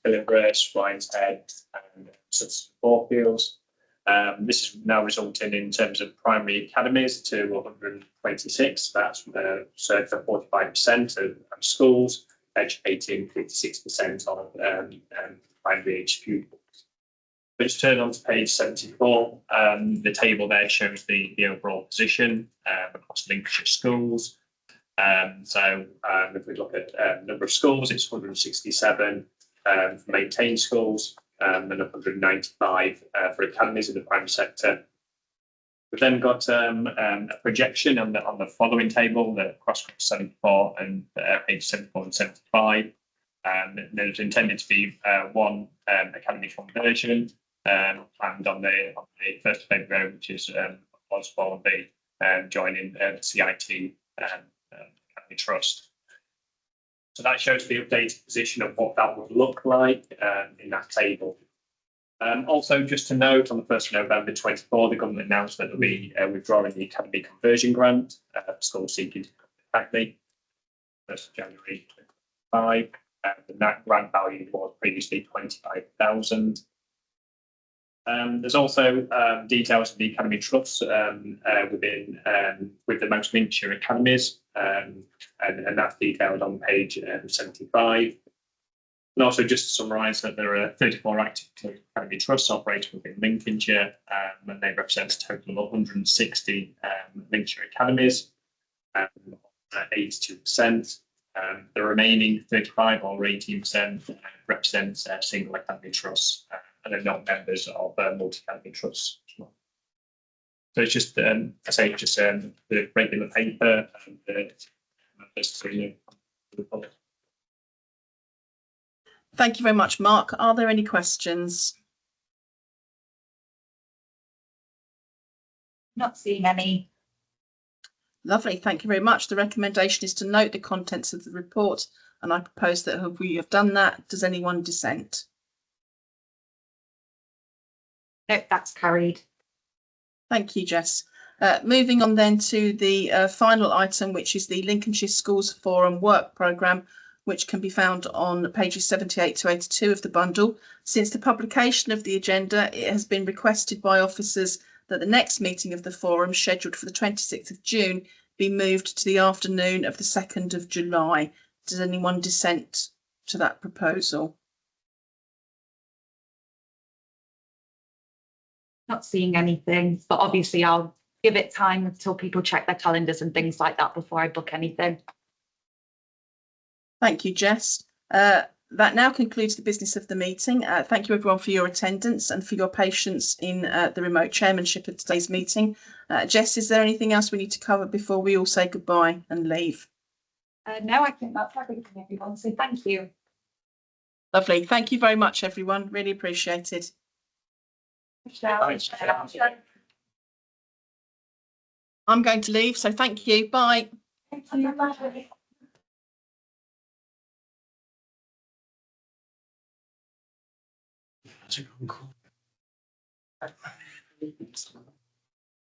Billingbridge, Ryan's Head, and Sutton Fourfields. This is now resulting in terms of primary academies to 126. That's circa 45% of schools, educating 56% of primary age pupils. But just turn on to page 74. The table there shows the overall position across Lincolnshire schools. If we look at number of schools, it's 167 for maintained schools, and 195 for academies in the primary sector. We've then got a projection on the following table, the cross 74 and page 74 and 75. There's intended to be one academy conversion planned on the 1st of February, which is Osborne B joining the CIT Academy Trust. So that shows the updated position of what that would look like in that table. Also, just to note, on the 1st of November 24, the government announced that they'll be withdrawing the academy conversion grant for schools seeking to come to academy. 1st of January 25. That grant value was previously 25,000. There's also details of the academy trusts within with the most Lincolnshire academies, and that's detailed on page 75. And also just to summarise that there are 34 active academy trusts operating within Lincolnshire, and they represent a total of 160 Lincolnshire academies, 82%. The remaining 35 or 18% represents single academy trusts, and are not members of multi-academy trusts as well. So it's just, I say, just the regular paper and the members to the report. Thank you very much, Mark. Are there any questions? Not seeing any. Lovely, thank you very much. The recommendation is to note the contents of the report, and I propose that we have done that. Does anyone dissent? No, that's carried. Thank you, Jess. Moving on then to the final item, which is the Lincolnshire Schools Forum work programme, which can be found on pages 78 to 82 of the bundle. Since the publication of the agenda, it has been requested by officers that the next meeting of the forum, scheduled for the 26th of June, be moved to the afternoon of the 2nd of July. Does anyone dissent to that proposal? Not seeing anything, but obviously I'll give it time until people check their calendars and things like that before I book anything. Thank you, Jess. That now concludes the business of the meeting. Thank you everyone for your attendance and for your patience in the remote chairmanship of today's meeting. Jess, is there anything else we need to cover before we all say goodbye and leave? No, I think that's everything, everyone. So thank you. Lovely. Thank you very much, everyone. Really appreciated. I'm going to leave, so thank you. Bye. Thank you. That's a good call.